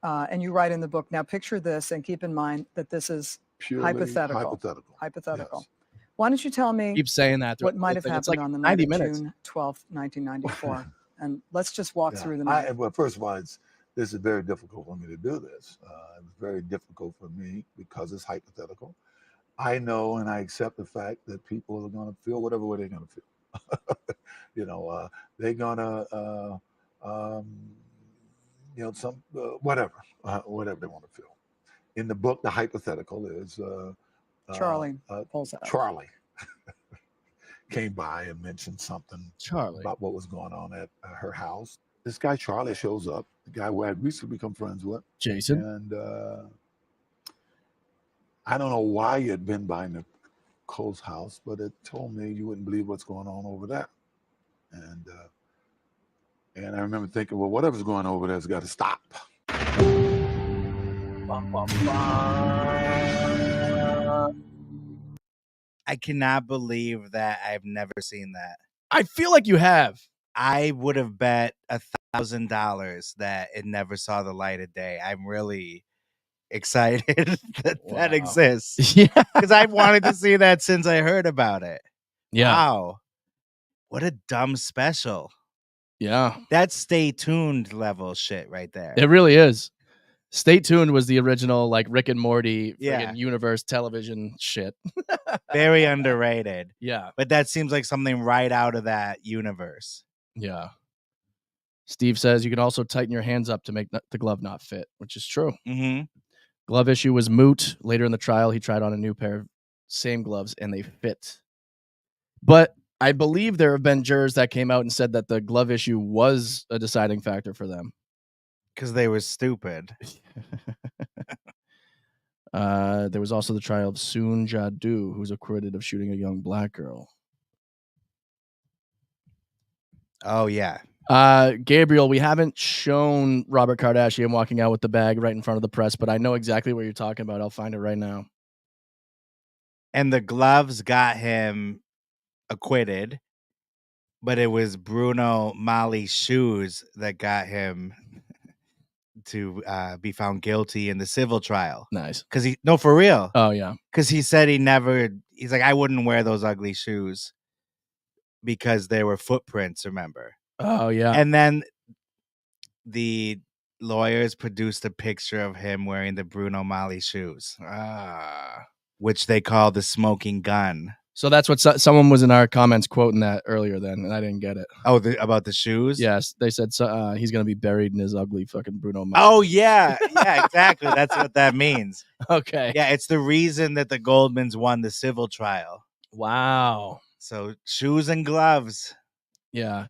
And you write in the book, now picture this and keep in mind that this is purely hypothetical. Yes. Why don't you tell me keep saying that what might have happened on the night of June 12th, 1994? And let's just walk through the night. Well, first of all, this is very difficult for me to do this. It's very difficult for me because it's hypothetical. I know and I accept the fact that people are going to feel whatever way they're going to feel. They're going to, whatever they want to feel. In the book, the hypothetical is Charlie pulls out. Charlie came by and mentioned something about what was going on at her house. This guy Charlie shows up, the guy who I had recently become friends with, Jason, and I don't know why you had been by Nicole's house, but it told me you wouldn't believe what's going on over there. And I remember thinking, well, whatever's going on over there has got to stop. I cannot believe that I've never seen that. I feel like you have. I would have bet $1,000 that it never saw the light of day. I'm really excited that exists. Yeah. Because I've wanted to see that since I heard about it. Yeah. Wow. What a dumb special. Yeah. That's Stay Tuned level shit right there. It really is. Stay Tuned was the original like Rick and Morty Yeah. universe television shit. Very underrated. Yeah. But that seems like something right out of that universe. Yeah. Steve says you can also tighten your hands up to make the glove not fit, which is true. Mm-hmm. Glove issue was moot. Later in the trial, he tried on a new pair of same gloves and they fit. But I believe there have been jurors that came out and said that the glove issue was a deciding factor for them. Because they were stupid. There was also the trial of Soon Jadu, who's acquitted of shooting a young black girl. Oh, yeah. Gabriel, we haven't shown Robert Kardashian walking out with the bag right in front of the press, but I know exactly what you're talking about. I'll find it right now. And the gloves got him acquitted, but it was Bruno Mali's shoes that got him to be found guilty in the civil trial. Nice. Because for real. Oh, yeah. Because he said he's like, I wouldn't wear those ugly shoes because there were footprints, remember? Oh, yeah. And then the lawyers produced a picture of him wearing the Bruno Mali shoes, which they call the smoking gun. So that's what someone was in our comments quoting that earlier then, and I didn't get it. Oh, about the shoes? Yes, they said he's going to be buried in his ugly fucking Bruno Mali. Oh, yeah. Yeah, exactly. That's what that means. Okay. Yeah, it's the reason that the Goldmans won the civil trial. Wow. So shoes and gloves. Yeah.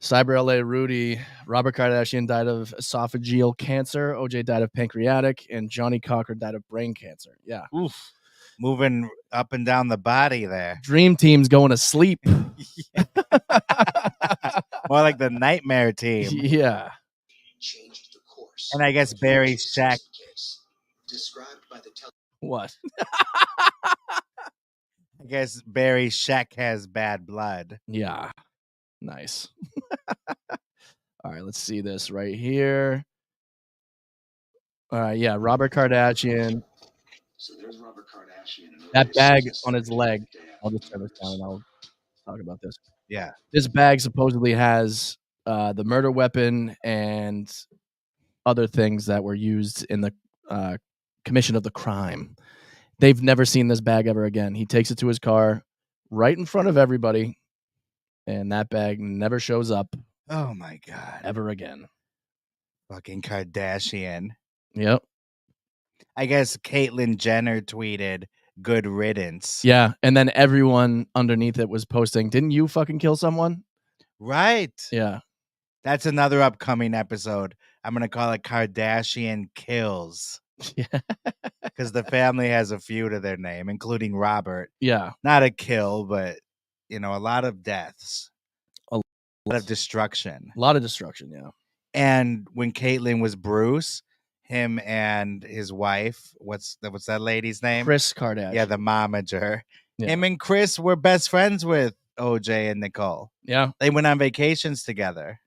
Cyber LA Rudy, Robert Kardashian died of esophageal cancer, OJ died of pancreatic, and Johnny Cocker died of brain cancer. Yeah. Oof. Moving up and down the body there. Dream Team's going to sleep. More like the Nightmare Team. Yeah. And I guess Barry Scheck. What? I guess Barry Scheck has bad blood. Yeah. Nice. All right, let's see this right here. All right, yeah, Robert Kardashian. So there's Robert Kardashian. That bag on his leg. I'll just turn this down and I'll talk about this. Yeah. This bag supposedly has the murder weapon and other things that were used in the commission of the crime. They've never seen this bag ever again. He takes it to his car right in front of everybody, and that bag never shows up. Oh, my God. Ever again. Fucking Kardashian. Yep. I guess Caitlyn Jenner tweeted, "Good riddance." Yeah, and then everyone underneath it was posting, "Didn't you fucking kill someone?" Right. Yeah. That's another upcoming episode. I'm going to call it Kardashian Kills. Yeah. Because the family has a few to their name, including Robert. Yeah. Not a kill, but, a lot of deaths. A lot of destruction. A lot of destruction, yeah. And when Caitlyn was Bruce, him and his wife, what's that lady's name? Kris Kardashian. Yeah, the momager. Yeah. Him and Chris were best friends with OJ and Nicole. Yeah. They went on vacations together.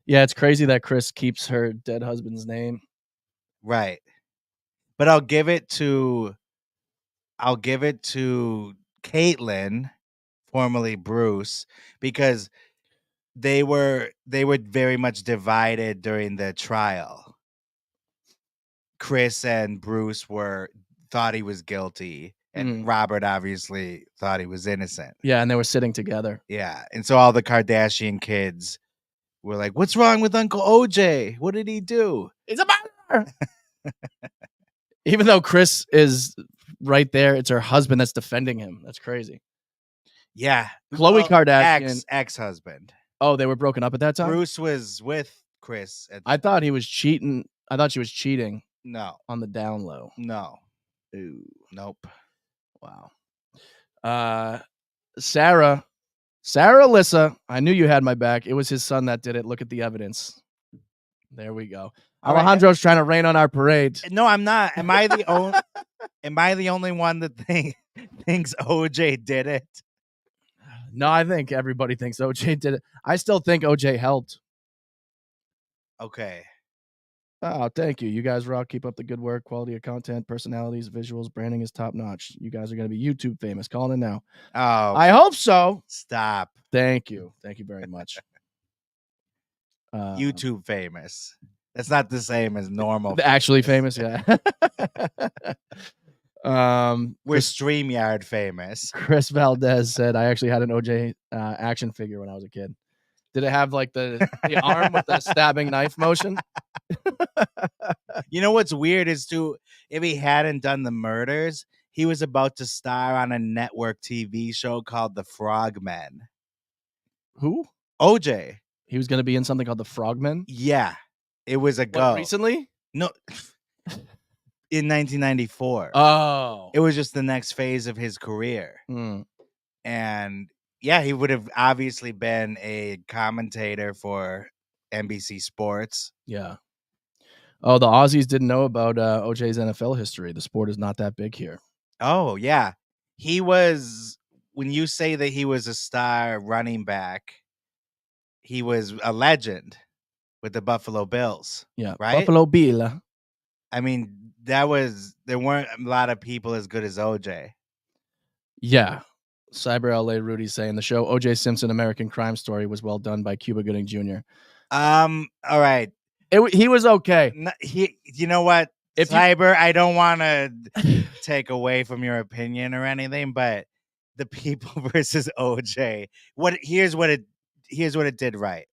Yeah, it's crazy that Chris keeps her dead husband's name. Right. But I'll give it to Caitlyn, formerly Bruce, because they were very much divided during the trial. Chris and Bruce thought he was guilty, and Robert obviously thought he was innocent. Yeah, and they were sitting together. Yeah, and so all the Kardashian kids were like, "What's wrong with Uncle OJ? What did he do?" He's a murderer. Even though Chris is right there, it's her husband that's defending him. That's crazy. Yeah, Khloe Kardashian, ex-husband. Oh, they were broken up at that time. Bruce was with Chris. I thought he was cheating. I thought she was cheating. No, on the down low. No. Ooh. Nope. Wow. Sarah Alyssa, I knew you had my back. It was his son that did it. Look at the evidence. There we go. All Alejandro's trying to rain on our parade. No, I'm not. Am I the only? Am I the only one that thinks OJ did it? No, I think everybody thinks OJ did it. I still think OJ helped. Okay. Oh, thank you. You guys rock. Keep up the good work. Quality of content, personalities, visuals, branding is top notch. You guys are going to be YouTube famous. Calling in now. Oh, I hope so. Stop. Thank you. Thank you very much. YouTube famous. That's not the same as normal. Actually famous, yeah. We're StreamYard famous. Chris Valdez said, I actually had an OJ action figure when I was a kid. Did it have like the arm with the stabbing knife motion? You know what's weird is if he hadn't done the murders, he was about to star on a network TV show called The Frogmen. Who? OJ. He was going to be in something called The Frogmen? Yeah. It was a go. Recently? No. In 1994. Oh. It was just the next phase of his career. And yeah, he would have obviously been a commentator for NBC Sports. Yeah. Oh, the Aussies didn't know about OJ's NFL history. The sport is not that big here. Oh, yeah. He was, when you say that he was a star running back, he was a legend with the Buffalo Bills. Yeah. Right? Buffalo Bill. I mean, there weren't a lot of people as good as OJ. Yeah. Cyber LA Rudy saying the show OJ Simpson American Crime Story was well done by Cuba Gooding Jr. All right. He was okay. You know what, Cyber, I don't want to take away from your opinion or anything, but the People versus OJ. Here's what it did right.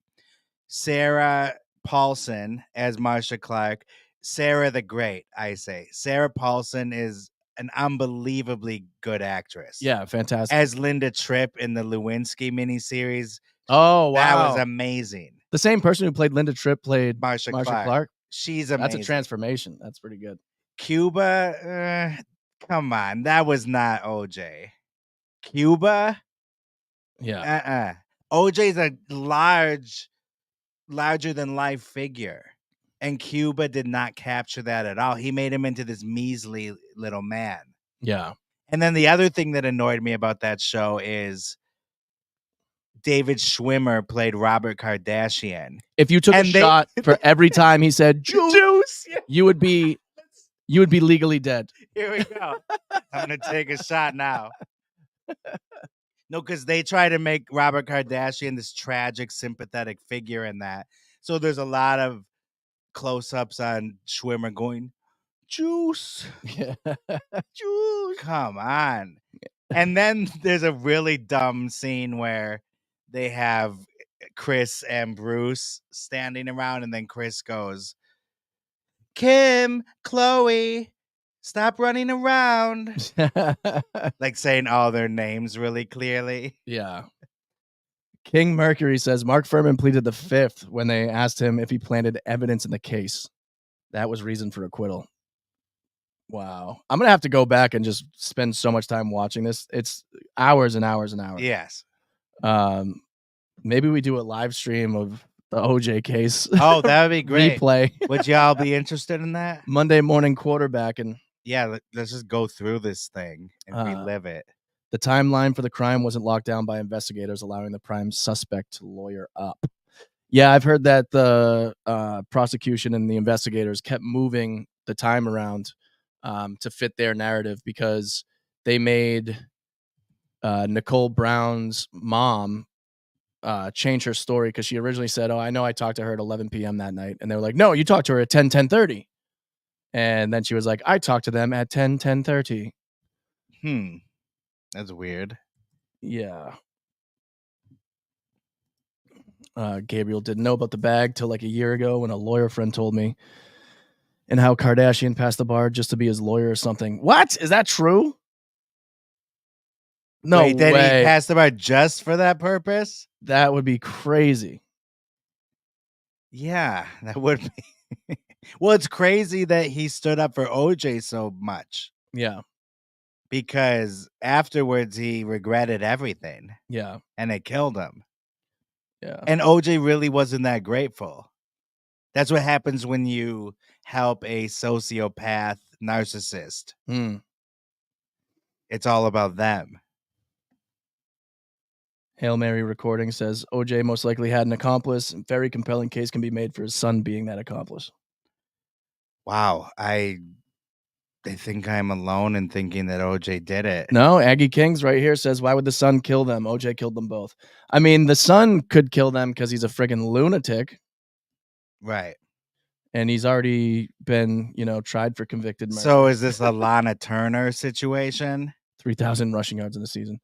Sarah Paulson as Marsha Clark. Sarah the Great, I say. Sarah Paulson is an unbelievably good actress. Yeah, fantastic. As Linda Tripp in the Lewinsky miniseries. Oh, wow. That was amazing. The same person who played Linda Tripp played Marsha Clark. She's amazing. That's a transformation. That's pretty good. Cuba, come on. That was not OJ. Cuba? Yeah. OJ's a larger than life figure. And Cuba did not capture that at all. He made him into this measly little man. Yeah. And then the other thing that annoyed me about that show is David Schwimmer played Robert Kardashian. If you took a shot for every time he said juice, you would be legally dead. Here we go. I'm going to take a shot now. No, because they try to make Robert Kardashian this tragic, sympathetic figure in that. So there's a lot of close-ups on Schwimmer going, juice. Juice. Come on. And then there's a really dumb scene where they have Chris and Bruce standing around, and then Chris goes, Kim, Chloe, stop running around. Like saying all their names really clearly. Yeah. King Mercury says Mark Furman pleaded the fifth when they asked him if he planted evidence in the case. That was reason for acquittal. Wow. I'm going to have to go back and just spend so much time watching this. It's hours and hours and hours. Yes. Maybe we do a live stream of the OJ case. Oh, that would be great. Replay. Would y'all be interested in that? Monday morning quarterback. And yeah, let's just go through this thing and relive it. The timeline for the crime wasn't locked down by investigators, allowing the prime suspect to lawyer up. Yeah, I've heard that the prosecution and the investigators kept moving the time around to fit their narrative because they made Nicole Brown's mom change her story because she originally said, oh, I know I talked to her at 11 p.m. that night. And they were like, no, you talked to her at 10:30. And then she was like, I talked to them at 10:30. That's weird. Yeah. Gabriel didn't know about the bag till like a year ago when a lawyer friend told me. And how Kardashian passed the bar just to be his lawyer or something. What? Is that true? No Wait, then way. he passed the bar just for that purpose? That would be crazy. Yeah, that would be. Well, it's crazy that he stood up for OJ so much. Yeah. Because afterwards he regretted everything. Yeah. And it killed him. Yeah. And OJ really wasn't that grateful. That's what happens when you help a sociopath narcissist. It's all about them. Hail Mary recording says OJ most likely had an accomplice. Very compelling case can be made for his son being that accomplice. Wow. I think I'm alone in thinking that OJ did it. No, Aggie Kings right here says, why would the son kill them? OJ killed them both. I mean, the son could kill them because he's a friggin' lunatic. Right. And he's already been, tried for convicted murder. So is this a Lana Turner situation? 3,000 rushing yards in the season.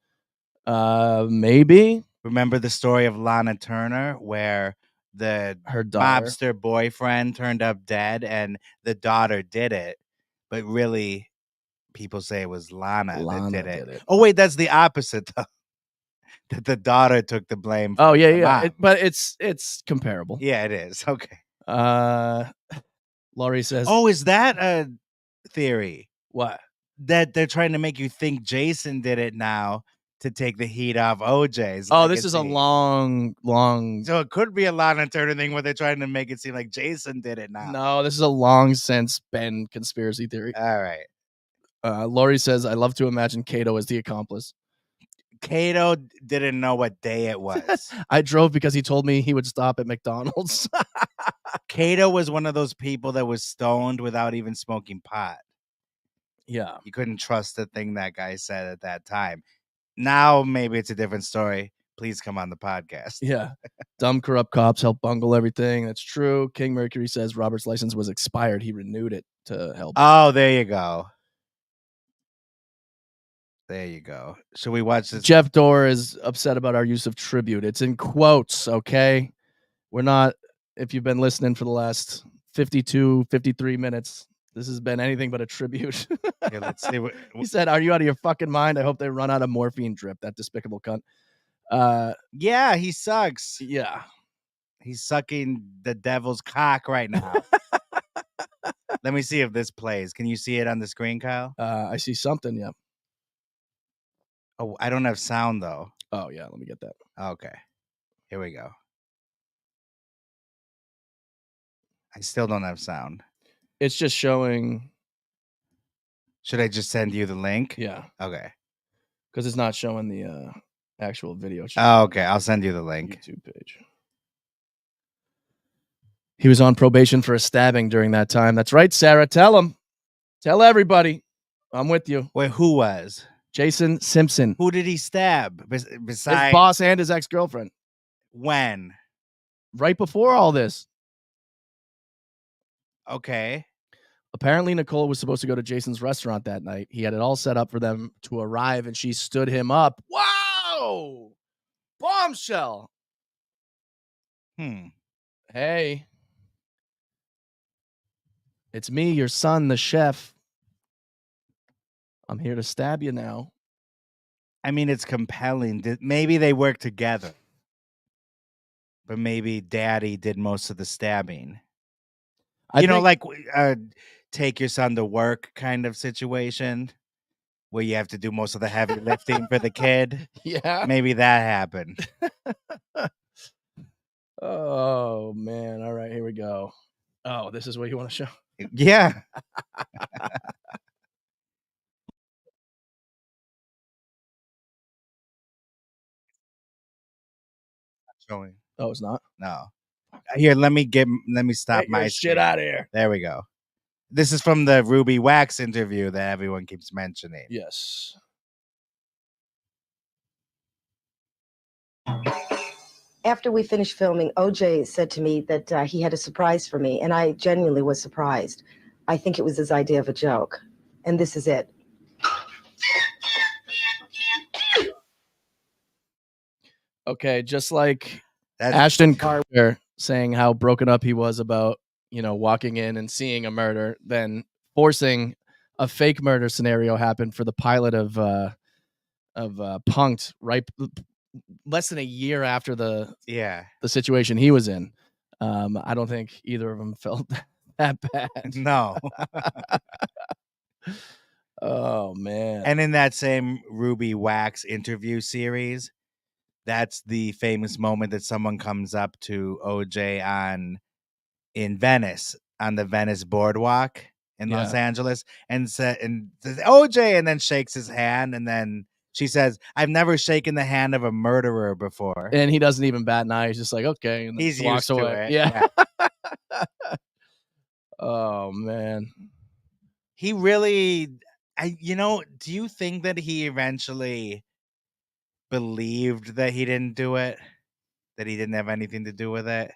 Maybe. Remember the story of Lana Turner where her daughter, mobster boyfriend turned up dead and the daughter did it, but really people say it was Lana that did it. Oh wait, that's the opposite though. That the daughter took the blame. Oh yeah. But it's comparable. Yeah, it is. Okay. Laurie says, oh, is that a theory? What? That they're trying to make you think Jason did it now to take the heat off OJ's. Oh, this is a long. So it could be a Lana Turner thing where they're trying to make it seem like Jason did it now. No, this is a long since been conspiracy theory. All right. Laurie says, I love to imagine Kato as the accomplice. Kato didn't know what day it was. I drove because he told me he would stop at McDonald's. Kato was one of those people that was stoned without even smoking pot. Yeah. You couldn't trust the thing that guy said at that time. Now, maybe it's a different story. Please come on the podcast. Yeah. Dumb, corrupt cops help bungle everything. That's true. King Mercury says Robert's license was expired. He renewed it to help. Oh, there you go. There you go. Should we watch this? Jeff Dorr is upset about our use of tribute. It's in quotes, okay? We're not, if you've been listening for the last 52, 53 minutes, this has been anything but a tribute. Yeah, let's see what he said, are you out of your fucking mind? I hope they run out of morphine drip, that despicable cunt. Yeah, he sucks. Yeah. He's sucking the devil's cock right now. Let me see if this plays. Can you see it on the screen, Kyle? I see something, yeah. Oh, I don't have sound, though. Oh, yeah, let me get that. Okay. Here we go. I still don't have sound. It's just showing. Should I just send you the link? Yeah. Okay. Because it's not showing the actual video. Oh, okay. I'll send you the link. YouTube page. He was on probation for a stabbing during that time. That's right, Sarah. Tell him. Tell everybody. I'm with you. Wait, who was? Jason Simpson. Who did he stab? Besides his boss and his ex-girlfriend. When? Right before all this. Okay. Apparently, Nicole was supposed to go to Jason's restaurant that night. He had it all set up for them to arrive, and she stood him up. Wow! Bombshell! Hey. It's me, your son, the chef. I'm here to stab you now. I mean, it's compelling. Maybe they work together. But maybe Daddy did most of the stabbing. Like take your son to work kind of situation where you have to do most of the heavy lifting for the kid. Yeah. Maybe that happened. Oh, man. All right, here we go. Oh, this is what you want to show? Yeah. Showing. Oh, it's not? No. Here, let me stop my shit out of here. There we go. This is from the Ruby Wax interview that everyone keeps mentioning. Yes. After we finished filming, OJ said to me that he had a surprise for me, and I genuinely was surprised. I think it was his idea of a joke. And this is it. Okay, just like Ashton Kutcher saying how broken up he was about, walking in and seeing a murder, then forcing a fake murder scenario happen for the pilot of Punk'd right less than a year after the situation he was in. I don't think either of them felt that bad. No. Oh man. And in that same Ruby Wax interview series, that's the famous moment that someone comes up to OJ in Venice, on the Venice boardwalk in Los Angeles, and says OJ, and then shakes his hand, and then she says, "I've never shaken the hand of a murderer before." And he doesn't even bat an eye. He's just like, okay, and then He's walks used to away. it. Yeah. Oh man. He really, do you think that he eventually believed that he didn't do it? That he didn't have anything to do with it?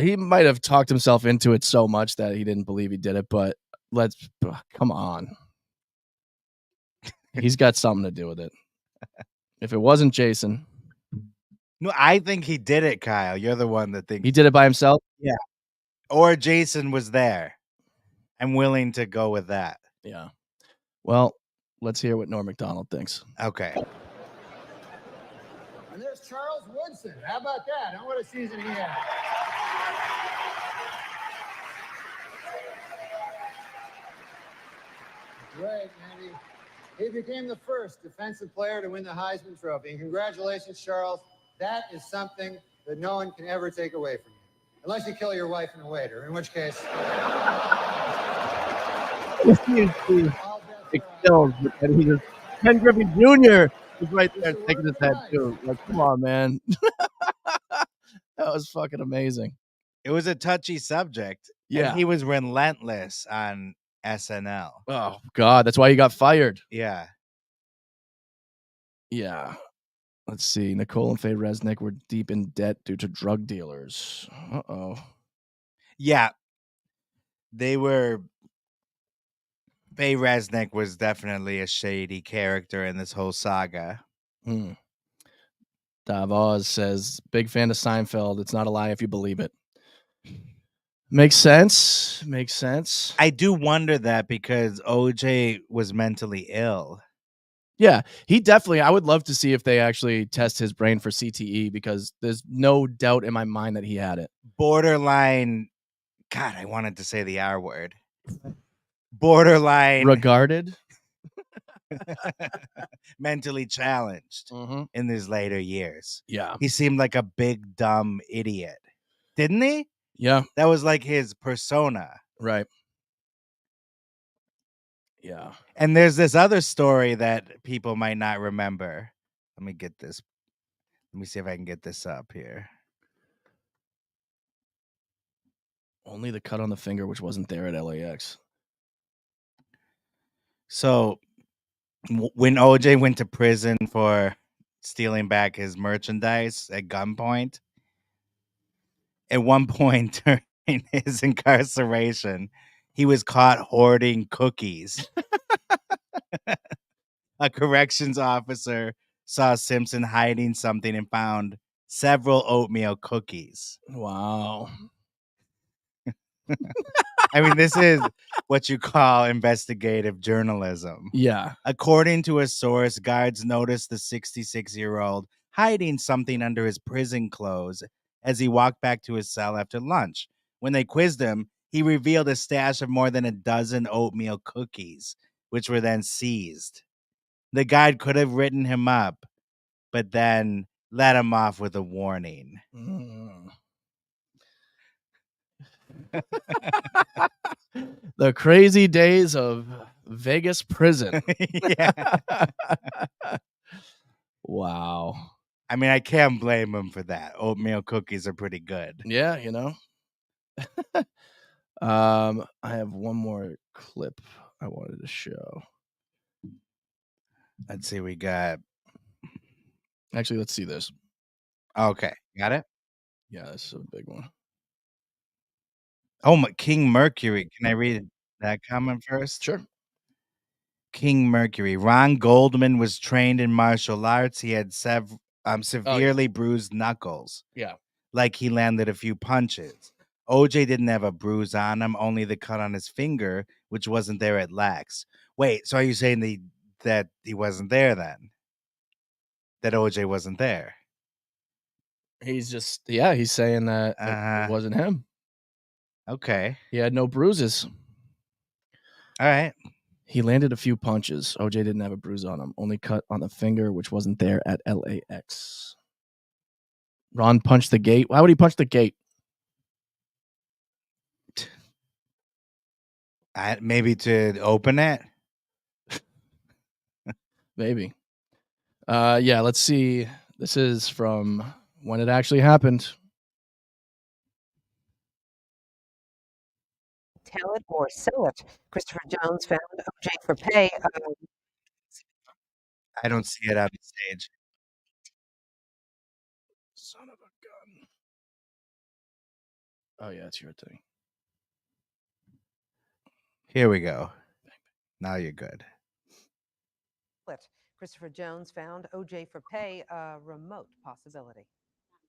He might have talked himself into it so much that he didn't believe he did it, but come on. He's got something to do with it. If it wasn't Jason. No, I think he did it, Kyle. You're the one that thinks he did it by himself? Yeah. Or Jason was there. I'm willing to go with that. Yeah. Well, let's hear what Norm Macdonald thinks. Okay. And there's Charles Woodson. How about that? What a season he had. Great, Andy. He became the first defensive player to win the Heisman Trophy. And congratulations, Charles. That is something that no one can ever take away from you. Unless you kill your wife and a waiter, in which case... Ken Griffey Jr. is right there taking his head too. Like, come on, man. That was fucking amazing. It was a touchy subject. Yeah. And he was relentless on SNL. Oh, God. That's why he got fired. Yeah. Yeah. Let's see. Nicole and Faye Resnick were deep in debt due to drug dealers. Uh-oh. Yeah. They were... Faye Resnick was definitely a shady character in this whole saga. Davos says, big fan of Seinfeld. It's not a lie if you believe it. Makes sense. Makes sense. I do wonder that because OJ was mentally ill. Yeah, he definitely, I would love to see if they actually test his brain for CTE because there's no doubt in my mind that he had it. Borderline, God, I wanted to say the R word. Borderline. Regarded? Mentally challenged in his later years. Yeah. He seemed like a big, dumb idiot. Didn't he? Yeah. That was like his persona. Right. Yeah. And there's this other story that people might not remember. Let me get this. Let me see if I can get this up here. Only the cut on the finger, which wasn't there at LAX. So when OJ went to prison for stealing back his merchandise at gunpoint, at one point during his incarceration, he was caught hoarding cookies. A corrections officer saw Simpson hiding something and found several oatmeal cookies. Wow. I mean, this is what you call investigative journalism. Yeah. According to a source, guards noticed the 66-year-old hiding something under his prison clothes as he walked back to his cell after lunch. When they quizzed him, he revealed a stash of more than a dozen oatmeal cookies, which were then seized. The guard could have written him up, but then let him off with a warning. The crazy days of Vegas prison. Yeah. Wow. I mean, I can't blame him for that. Oatmeal cookies are pretty good. Yeah, you know. I have one more clip I wanted to show. Let's see, we got... Actually, let's see this. Okay, got it? Yeah, this is a big one. Oh, King Mercury. Can I read it? That comment first? Sure. King Mercury. Ron Goldman was trained in martial arts. He had severely bruised knuckles. Yeah. Like he landed a few punches. OJ didn't have a bruise on him, only the cut on his finger, which wasn't there at Lax. Wait, so are you saying that he wasn't there then? That OJ wasn't there? He's just, he's saying that it wasn't him. Okay. He had no bruises. All right. He landed a few punches. OJ didn't have a bruise on him, only cut on the finger, which wasn't there at LAX. Ron punched the gate. Why would he punch the gate? Maybe to open it? Maybe. Yeah, let's see. This is from when it actually happened. Tell it or sell it. Christopher Jones found OJ for pay. I don't see it on the stage. Son of a gun. Oh, yeah, it's your thing. Here we go. Now you're good. Christopher Jones found OJ for pay, a remote possibility.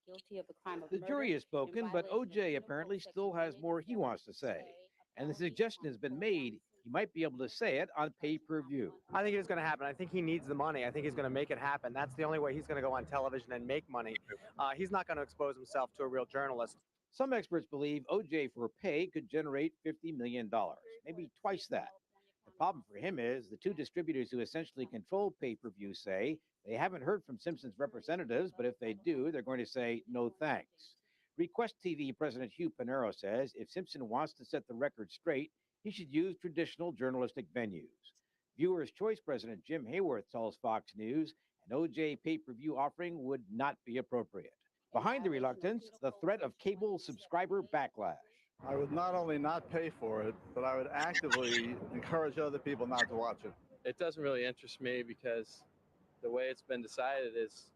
Guilty of the crime of murder. The jury has spoken, but OJ apparently still has more he wants to say. And the suggestion has been made he might be able to say it on pay-per-view. I think it is going to happen. I think he needs the money. I think he's going to make it happen. That's the only way he's going to go on television and make money. He's not going to expose himself to a real journalist. Some experts believe OJ for pay could generate $50 million, maybe twice that. The problem for him is the two distributors who essentially control pay-per-view say they haven't heard from Simpson's representatives, but if they do, they're going to say no thanks. Request TV President Hugh Panero says if Simpson wants to set the record straight, he should use traditional journalistic venues. Viewers' Choice President Jim Hayworth tells Fox News an OJ pay-per-view offering would not be appropriate. Behind the reluctance, the threat of cable subscriber backlash. I would not only not pay for it, but I would actively encourage other people not to watch it. It doesn't really interest me because the way it's been decided is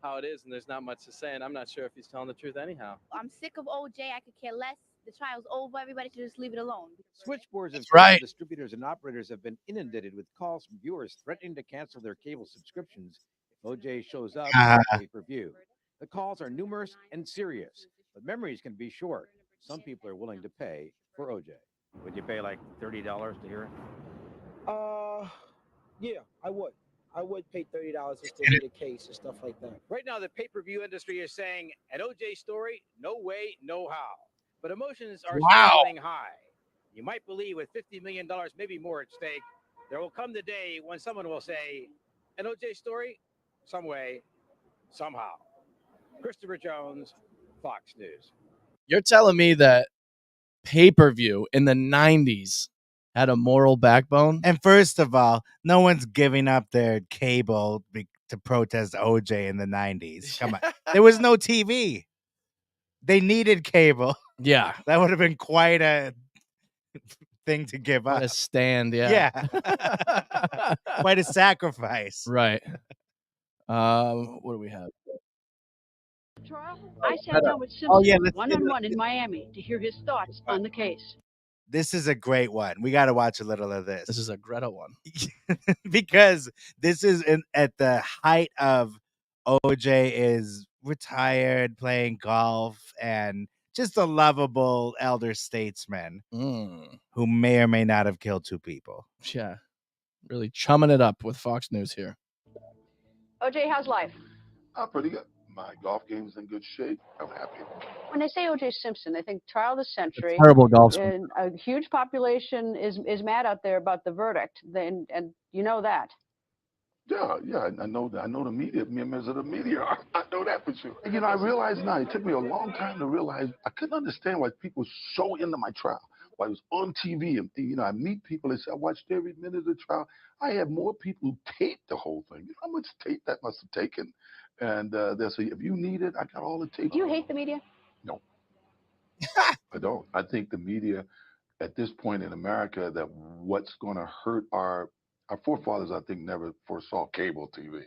how it is, and there's not much to say, and I'm not sure if he's telling the truth anyhow. I'm sick of OJ. I could care less. The trial's over. Everybody should just leave it alone. Switchboards and right. Distributors and operators have been inundated with calls from viewers threatening to cancel their cable subscriptions if OJ shows up on pay-per-view. The calls are numerous and serious, but memories can be short. Some people are willing to pay for OJ. Would you pay like $30 to hear it? Yeah, I would. I would pay $30 just to read a case and stuff like that. Right now, the pay-per-view industry is saying, an OJ story, no way, no how. But emotions are still running high. You might believe with $50 million, maybe more at stake, there will come the day when someone will say, an OJ story, some way, somehow. Christopher Jones, Fox News. You're telling me that pay-per-view in the 90s had a moral backbone? And first of all, no one's giving up their cable to protest OJ in the 90s. Come on. There was no TV. They needed cable. Yeah. That would have been quite a thing to give up. A stand, yeah. Yeah. Quite a sacrifice. Right. What do we have? I sat down with Simpson one-on-one in Miami to hear his thoughts on the case. This is a great one. We got to watch a little of this. This is a Greta one. Because this is at the height of OJ is retired, playing golf, and just a lovable elder statesman who may or may not have killed two people. Yeah. Really chumming it up with Fox News here. OJ, how's life? Pretty good. My golf game's in good shape. I'm happy. When they say OJ Simpson, they think trial of the century. Terrible golf. And a huge population is mad out there about the verdict. And you know that. Yeah, I know that. I know the media, members of the media are. I know that for sure. You know, I realize now, it took me a long time to realize I couldn't understand why people were so into my trial. Why it was on TV, and you know, I meet people that say, I watched every minute of the trial. I have more people who taped the whole thing. You know how much tape that must have taken? And they'll say, if you need it, I got all the tape. Do you hate the media? No. I don't. I think the media, at this point in America, that what's going to hurt our forefathers, I think, never foresaw cable TV.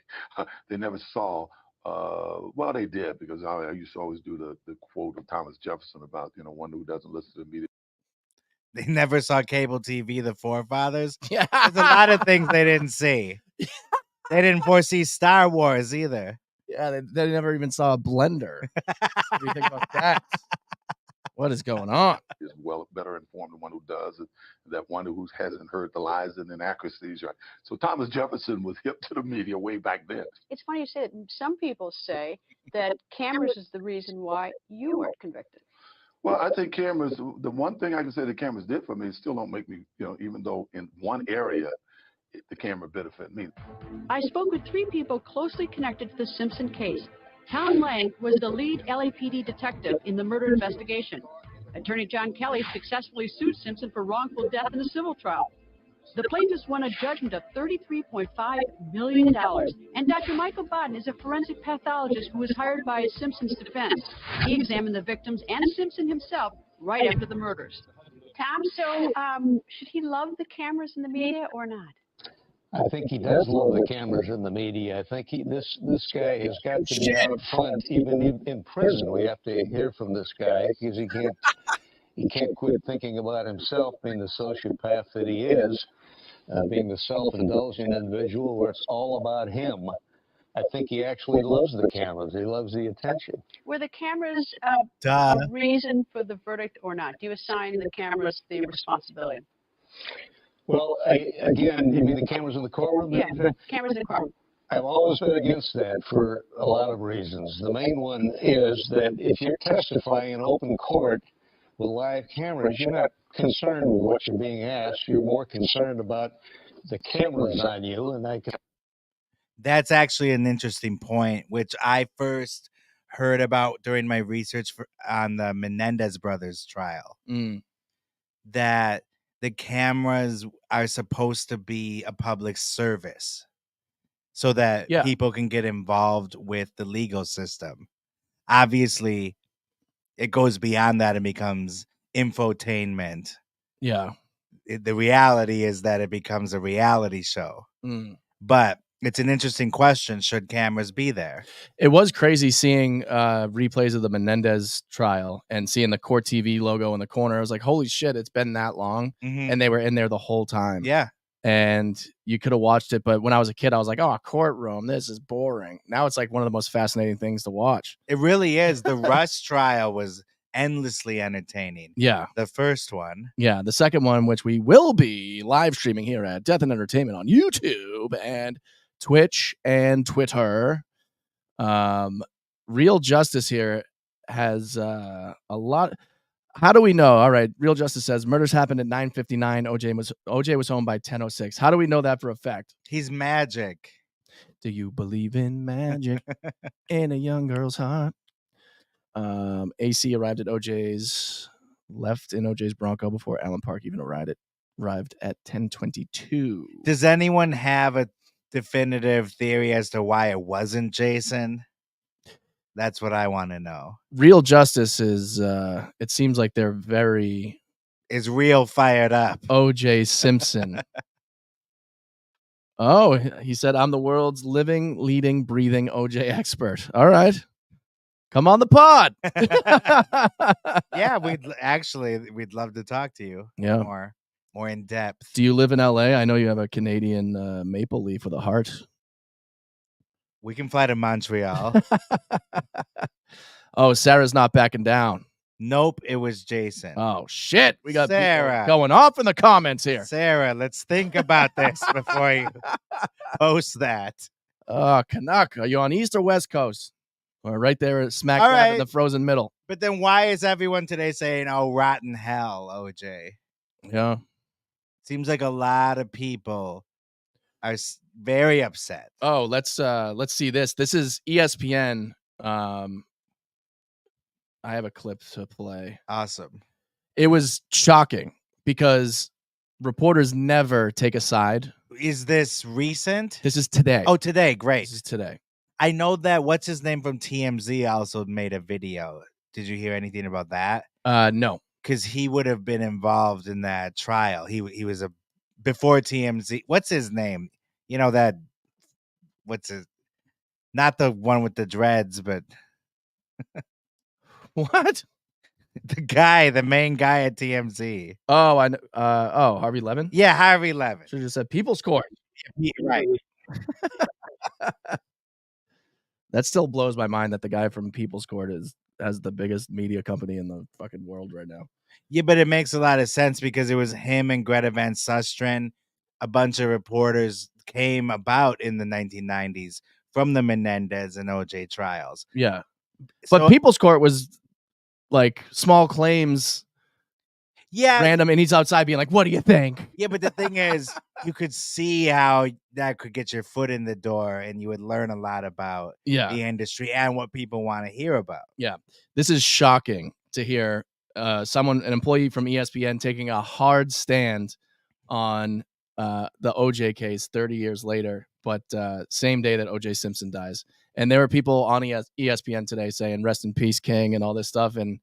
They never saw, well, they did, because I used to always do the quote of Thomas Jefferson about, you know, one who doesn't listen to the media. They never saw cable TV, the forefathers. Yeah. There's a lot of things they didn't see. They didn't foresee Star Wars either. Yeah, they never even saw a blender. What do you think about that? What is going on? Is well better informed than one who does, and that one who hasn't heard the lies and inaccuracies. Right. So Thomas Jefferson was hip to the media way back then. It's funny you say that. Some people say that cameras is the reason why you weren't convicted. Well, I think cameras, the one thing I can say the cameras did for me, still don't make me, even though in one area, the camera benefited me. I spoke with 3 people closely connected to the Simpson case. Tom Lang was the lead LAPD detective in the murder investigation. Attorney John Kelly successfully sued Simpson for wrongful death in a civil trial. The plaintiffs won a judgment of $33.5 million. And Dr. Michael Bodden is a forensic pathologist who was hired by Simpson's defense. He examined the victims and Simpson himself right after the murders. Tom, so should he love the cameras in the media or not? I think he does love the cameras in the media. I think this guy has got to be out front, even in prison. We have to hear from this guy because he can't quit thinking about himself, being the sociopath that he is, being the self-indulgent individual where it's all about him. I think he actually loves the cameras. He loves the attention. Were the cameras a reason for the verdict or not? Do you assign the cameras the responsibility? Well, again, you mean the cameras in the courtroom? Yeah, cameras in the courtroom. I've always been against that for a lot of reasons. The main one is that if you're testifying in open court with live cameras, you're not concerned with what you're being asked. You're more concerned about the cameras on you. And That's actually an interesting point, which I first heard about during my research on the Menendez brothers trial. That the cameras are supposed to be a public service so that people can get involved with the legal system. Obviously, it goes beyond that and becomes infotainment. Yeah. The reality is that it becomes a reality show. But it's an interesting question. Should cameras be there? It was crazy seeing replays of the Menendez trial and seeing the Court TV logo in the corner. I was like, holy shit, it's been that long. And they were in there the whole time. Yeah. And you could have watched it. But when I was a kid, I was like, oh, courtroom, this is boring. Now it's like one of the most fascinating things to watch. It really is. The Russ trial was endlessly entertaining. Yeah. The first one. Yeah. The second one, which we will be live streaming here at Death and Entertainment on YouTube and Twitch and Twitter. Real Justice here has a lot. How do we know? All right, Real Justice says murders happened at 9:59. OJ was home by 10:06. How do we know that for a fact? He's magic. Do you believe in magic in a young girl's heart? AC arrived at left in OJ's Bronco before Allen Park even arrived at 10:22. Does anyone have a definitive theory as to why it wasn't Jason? That's what I want to know. Real Justice is it seems like they're is real fired up. OJ Simpson. Oh, he said I'm the world's living, leading, breathing OJ expert. All right. Come on the pod. Yeah, we'd love to talk to you. Yeah. More in depth. Do you live in LA? I know you have a Canadian maple leaf with a heart. We can fly to Montreal. Oh, Sarah's not backing down. Nope, it was Jason. Oh, shit. We got Sarah people going off in the comments here. Sarah, let's think about this before you post that. Oh, Canuck, are you on East or West Coast? Or right there, smack dab in the frozen middle. But then why is everyone today saying, oh, rotten hell, OJ? Yeah. Seems like a lot of people are very upset. Oh, let's see this. This is ESPN. I have a clip to play. Awesome. It was shocking because reporters never take a side. Is this recent? This is today. Oh, today. Great. This is today. I know that what's his name from TMZ also made a video. Did you hear anything about that? No. Because he would have been involved in that trial. He was before TMZ. What's his name? You know that. Not the one with the dreads, but what? The main guy at TMZ. Oh, I know. Harvey Levin? Yeah, Harvey Levin. Should have just said People's Court. Right. That still blows my mind that the guy from People's Court has the biggest media company in the fucking world right now. Yeah, but it makes a lot of sense because it was him and Greta Van Susteren. A bunch of reporters came about in the 1990s from the Menendez and OJ trials. Yeah. But So- People's Court was like small claims. Yeah. Random, and he's outside being like, what do you think? Yeah, but the thing is, you could see how that could get your foot in the door and you would learn a lot about the industry and what people want to hear about. Yeah. This is shocking to hear an employee from ESPN taking a hard stand on the OJ case 30 years later, but same day that OJ Simpson dies. And there were people on ESPN today saying, rest in peace, King, and all this stuff. And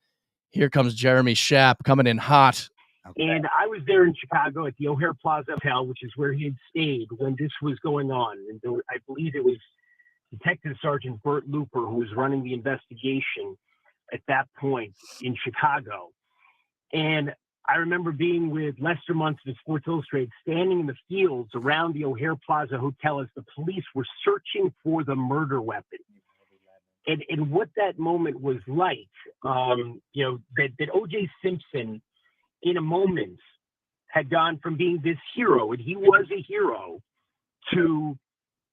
here comes Jeremy Schaap coming in hot. And I was there in Chicago at the O'Hare Plaza Hotel, which is where he had stayed when this was going on. And I believe it was Detective Sergeant Burt Looper who was running the investigation at that point in Chicago. And I remember being with Lester Munson of Sports Illustrated, standing in the fields around the O'Hare Plaza Hotel as the police were searching for the murder weapon. And what that moment was like, that O.J. Simpson, in a moment, had gone from being this hero, and he was a hero, to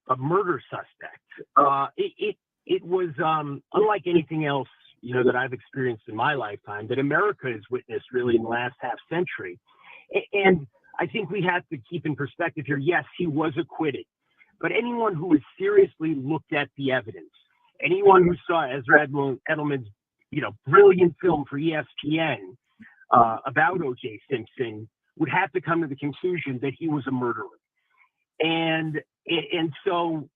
a murder suspect. It was unlike anything else, that I've experienced in my lifetime, that America has witnessed really in the last half century. And I think we have to keep in perspective here, yes, he was acquitted, but anyone who has seriously looked at the evidence, anyone who saw Ezra Edelman's, brilliant film for ESPN about O.J. Simpson would have to come to the conclusion that he was a murderer. And so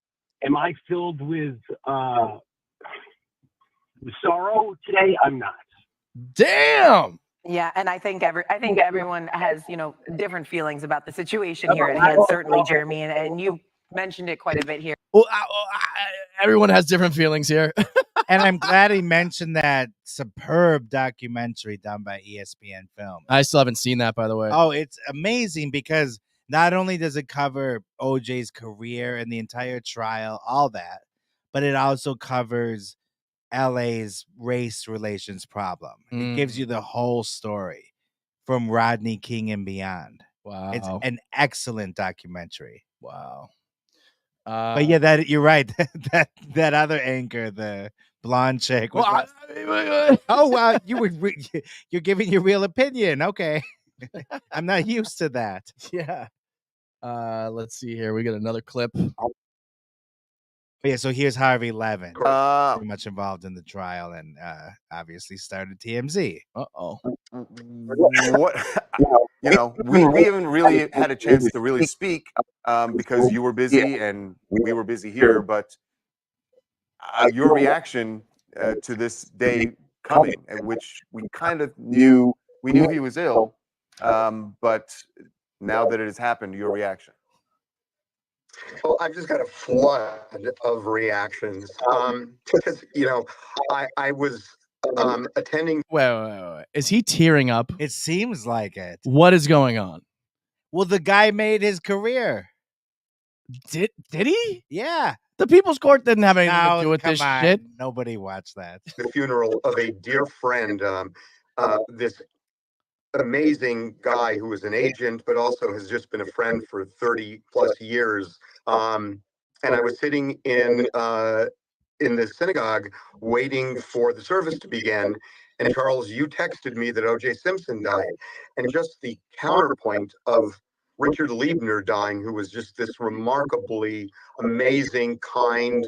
am I filled with sorrow today? I'm not. Damn. Yeah, and I think everyone has, different feelings about the situation here at hand, certainly, Jeremy, and you mentioned it quite a bit here. Well, everyone has different feelings here. And I'm glad he mentioned that superb documentary done by ESPN Film. I still haven't seen that, by the way. Oh, it's amazing because not only does it cover OJ's career and the entire trial, all that, but it also covers LA's race relations problem. It gives you the whole story from Rodney King and beyond. Wow. It's an excellent documentary. Wow. But yeah, that you're right. that other anchor, the blonde chick. Was oh wow, you're giving your real opinion. Okay, I'm not used to that. Yeah. Let's see here. We got another clip. Yeah, so here's Harvey Levin, very much involved in the trial, and obviously started TMZ. Uh-oh. What we haven't really had a chance to really speak because you were busy and we were busy here. But your reaction to this day coming, at which we kind of knew he was ill, but now that it has happened, your reaction. Well, I've just got a flood of reactions because I was attending. Wait. Is he tearing up? It seems like it. What is going on? Well, the guy made his career. Did he? Yeah. The People's Court didn't have anything to do with this shit. Nobody watched that. The funeral of a dear friend, this amazing guy who was an agent, but also has just been a friend for 30 plus years. And I was sitting in the synagogue waiting for the service to begin. And Charles, you texted me that O.J. Simpson died. And just the counterpoint of Richard Liebner dying, who was just this remarkably amazing, kind,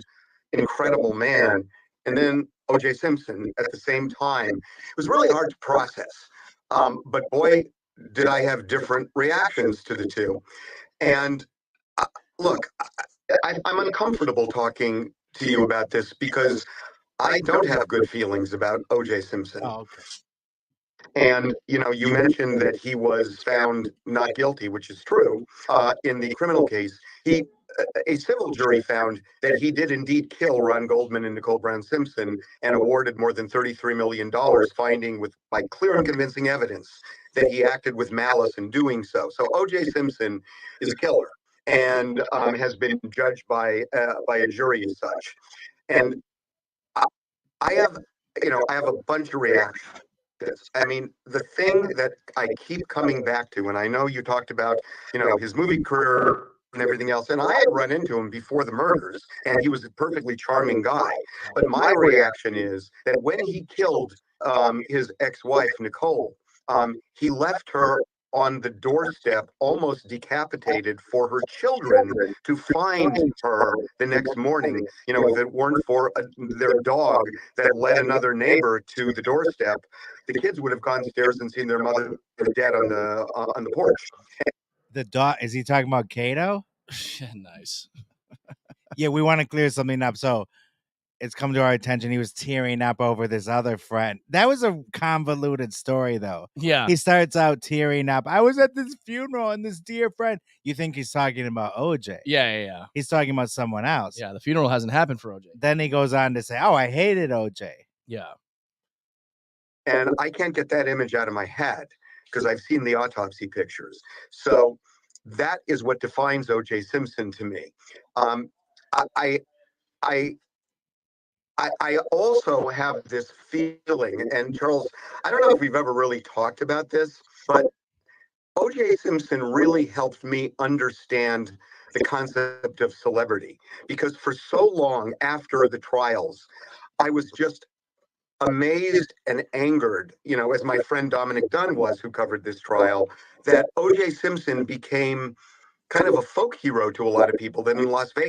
incredible man. And then O.J. Simpson at the same time. It was really hard to process. But boy, did I have different reactions to the two. And look, I'm uncomfortable talking to you about this because I don't have good feelings about O.J. Simpson. Oh, okay. And, you mentioned that he was found not guilty, which is true, in the criminal case. He a civil jury found that he did indeed kill Ron Goldman and Nicole Brown Simpson and awarded more than $33 million, finding by clear and convincing evidence that he acted with malice in doing so. So O.J. Simpson is a killer and has been judged by a jury as such. And I have a bunch of reactions. I mean, the thing that I keep coming back to, and I know you talked about, his movie career and everything else, and I had run into him before the murders, and he was a perfectly charming guy. But my reaction is that when he killed his ex-wife, Nicole, he left her on the doorstep, almost decapitated, for her children to find her the next morning. If it weren't for their dog that led another neighbor to the doorstep, the kids would have gone upstairs and seen their mother dead on the porch. The dog, is he talking about Kato? Nice. Yeah, we want to clear something up. So it's come to our attention. He was tearing up over this other friend. That was a convoluted story, though. Yeah. He starts out tearing up. I was at this funeral and this dear friend. You think he's talking about OJ? Yeah. He's talking about someone else. Yeah, the funeral hasn't happened for OJ. Then he goes on to say, "Oh, I hated OJ." Yeah. And I can't get that image out of my head because I've seen the autopsy pictures. So that is what defines O.J. Simpson to me. I also have this feeling, and Charles, I don't know if we've ever really talked about this, but O.J. Simpson really helped me understand the concept of celebrity, because for so long after the trials, I was just amazed and angered, as my friend Dominic Dunn was, who covered this trial, that O.J. Simpson became kind of a folk hero to a lot of people then in Las Vegas.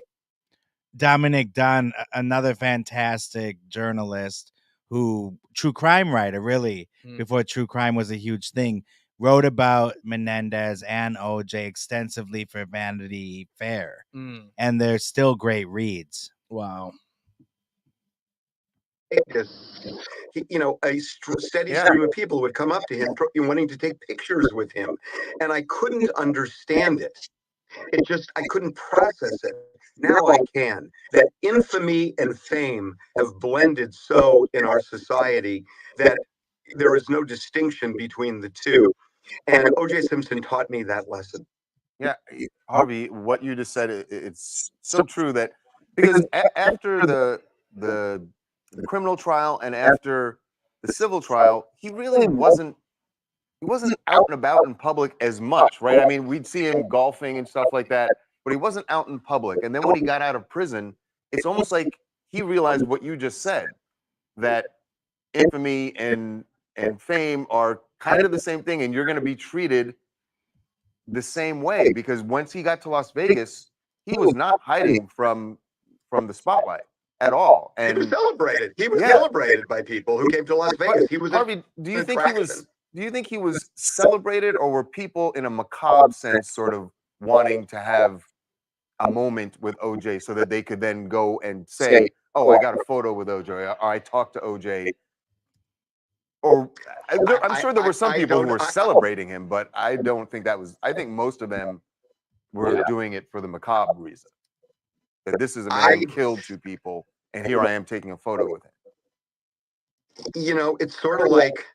Dominic Dunn, another fantastic journalist true crime writer, really, before true crime was a huge thing, wrote about Menendez and OJ extensively for Vanity Fair. And they're still great reads. Wow. A steady stream of people would come up to him wanting to take pictures with him. And I couldn't understand it. I couldn't process it. Now I can. That infamy and fame have blended so in our society that there is no distinction between the two. And O.J. Simpson taught me that lesson. Yeah, Harvey, what you just said, it's so true that because after the criminal trial and after the civil trial, he really wasn't out and about in public as much, right? I mean, we'd see him golfing and stuff like that, but he wasn't out in public. And then when he got out of prison, it's almost like he realized what you just said, that infamy and fame are kind of the same thing, and you're going to be treated the same way, because once he got to Las Vegas, he was not hiding from the spotlight at all. And he was celebrated. He was celebrated by people who came to Las Vegas. He was Harvey, do you think he was celebrated, or were people in a macabre sense sort of wanting to have a moment with OJ so that they could then go and say, "Oh, I got a photo with OJ, or I talked to OJ"? Or I'm sure there were some people who were celebrating him, but I don't think that was. I think most of them were doing it for the macabre reason. That this is a man who killed two people, and here I am taking a photo with him. It's sort of like,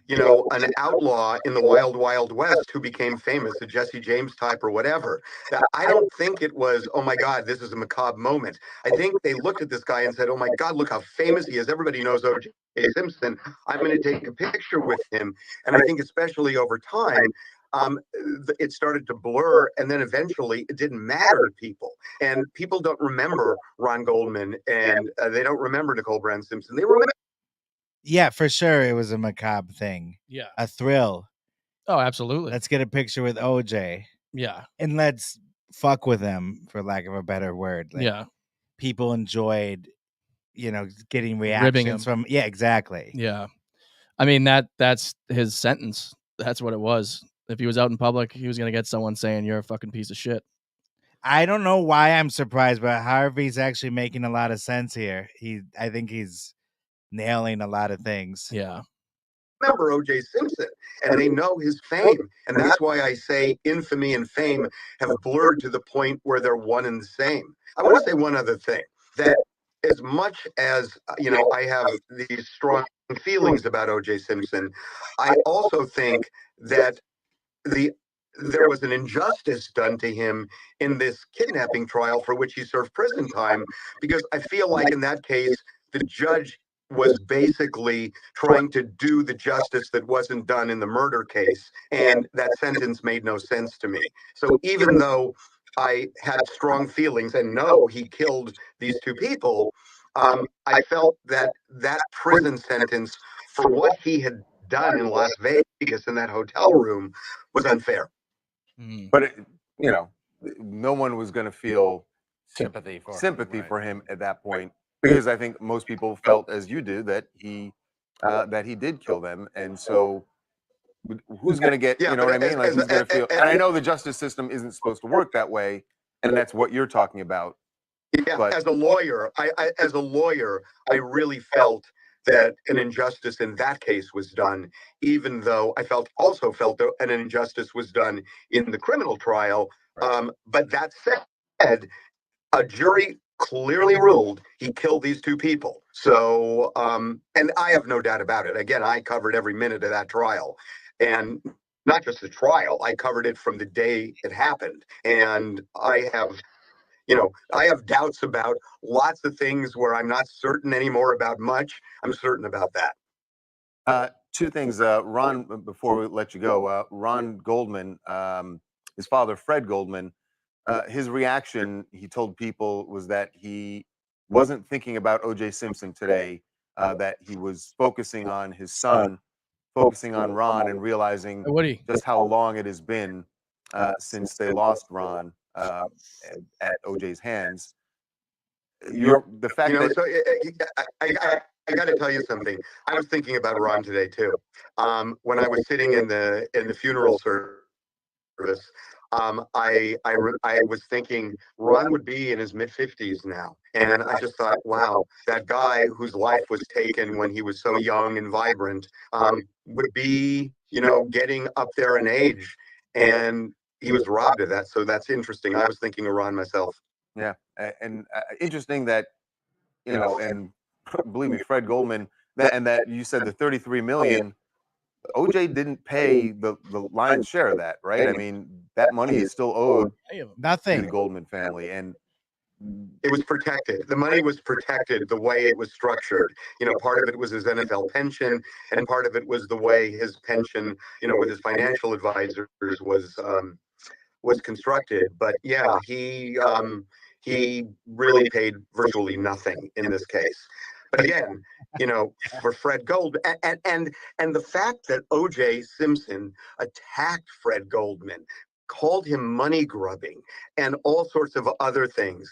an outlaw in the Wild Wild West who became famous, a Jesse James type or whatever. I don't think it was, oh my God, this is a macabre moment. I think they looked at this guy and said, oh my God, look how famous he is. Everybody knows O.J. Simpson. I'm going to take a picture with him. And I think especially over time, it started to blur, and then eventually it didn't matter to people. And people don't remember Ron Goldman, and they don't remember Nicole Brown Simpson. They remember. Yeah, for sure. It was a macabre thing. Yeah. A thrill. Oh, absolutely. Let's get a picture with OJ. Yeah. And let's fuck with him, for lack of a better word. Yeah. People enjoyed, getting reactions from. Yeah, exactly. Yeah. I mean, that's his sentence. That's what it was. If he was out in public, he was going to get someone saying, "You're a fucking piece of shit." I don't know why I'm surprised, but Harvey's actually making a lot of sense here. I think he's nailing a lot of things. Yeah. remember O.J. Simpson, and they know his fame. And that's why I say infamy and fame have blurred to the point where they're one and the same. I want to say one other thing, that as much as, I have these strong feelings about O.J. Simpson, I also think that there was an injustice done to him in this kidnapping trial for which he served prison time, because I feel like in that case, the judge was basically trying to do the justice that wasn't done in the murder case, and that sentence made no sense to me. So even though I had strong feelings and know he killed these two people, I felt that that prison sentence for what he had done in Las Vegas in that hotel room was unfair. But no one was going to feel Sympathy for him at that point, because I think most people felt, as you do, that he did kill them, and so who's going to get, Yeah, you know but what I mean? Like, as- who's going to feel? as- And I know the justice system isn't supposed to work that way, and that's what you're talking about. Yeah, But as a lawyer, I really felt that an injustice in that case was done, even though I also felt that an injustice was done in the criminal trial. But that said, a jury clearly ruled he killed these two people. So, and I have no doubt about it. Again, I covered every minute of that trial, and not just the trial, I covered it from the day it happened. And I have doubts about lots of things where I'm not certain anymore about much. I'm certain about that. two things, Ron. Before we let you go, Ron Goldman, his father, Fred Goldman, his reaction, he told people, was that he wasn't thinking about O.J. Simpson today, that he was focusing on his son, focusing on Ron, and realizing just how long it has been since they lost Ron at O.J.'s hands. The fact that So I got to tell you something. I was thinking about Ron today too. When I was sitting in the funeral service, I was thinking Ron would be in his mid-50s now, and I just thought, wow, that guy whose life was taken when he was so young and vibrant would be, getting up there in age, and he was robbed of that. So that's interesting. I was thinking of Ron myself. Yeah, and interesting that, and believe me, Fred Goldman, that you said the 33 million. OJ didn't pay the lion's share of that, right? I mean, that money is still owed to Nothing. the Goldman family, and It was protected. The money was protected the way it was structured. Part of it was his NFL pension, and part of it was the way his pension, with his financial advisors was constructed. But yeah, he really paid virtually nothing in this case. But again, for Fred Goldman, and the fact that O.J. Simpson attacked Fred Goldman, called him money grubbing, and all sorts of other things.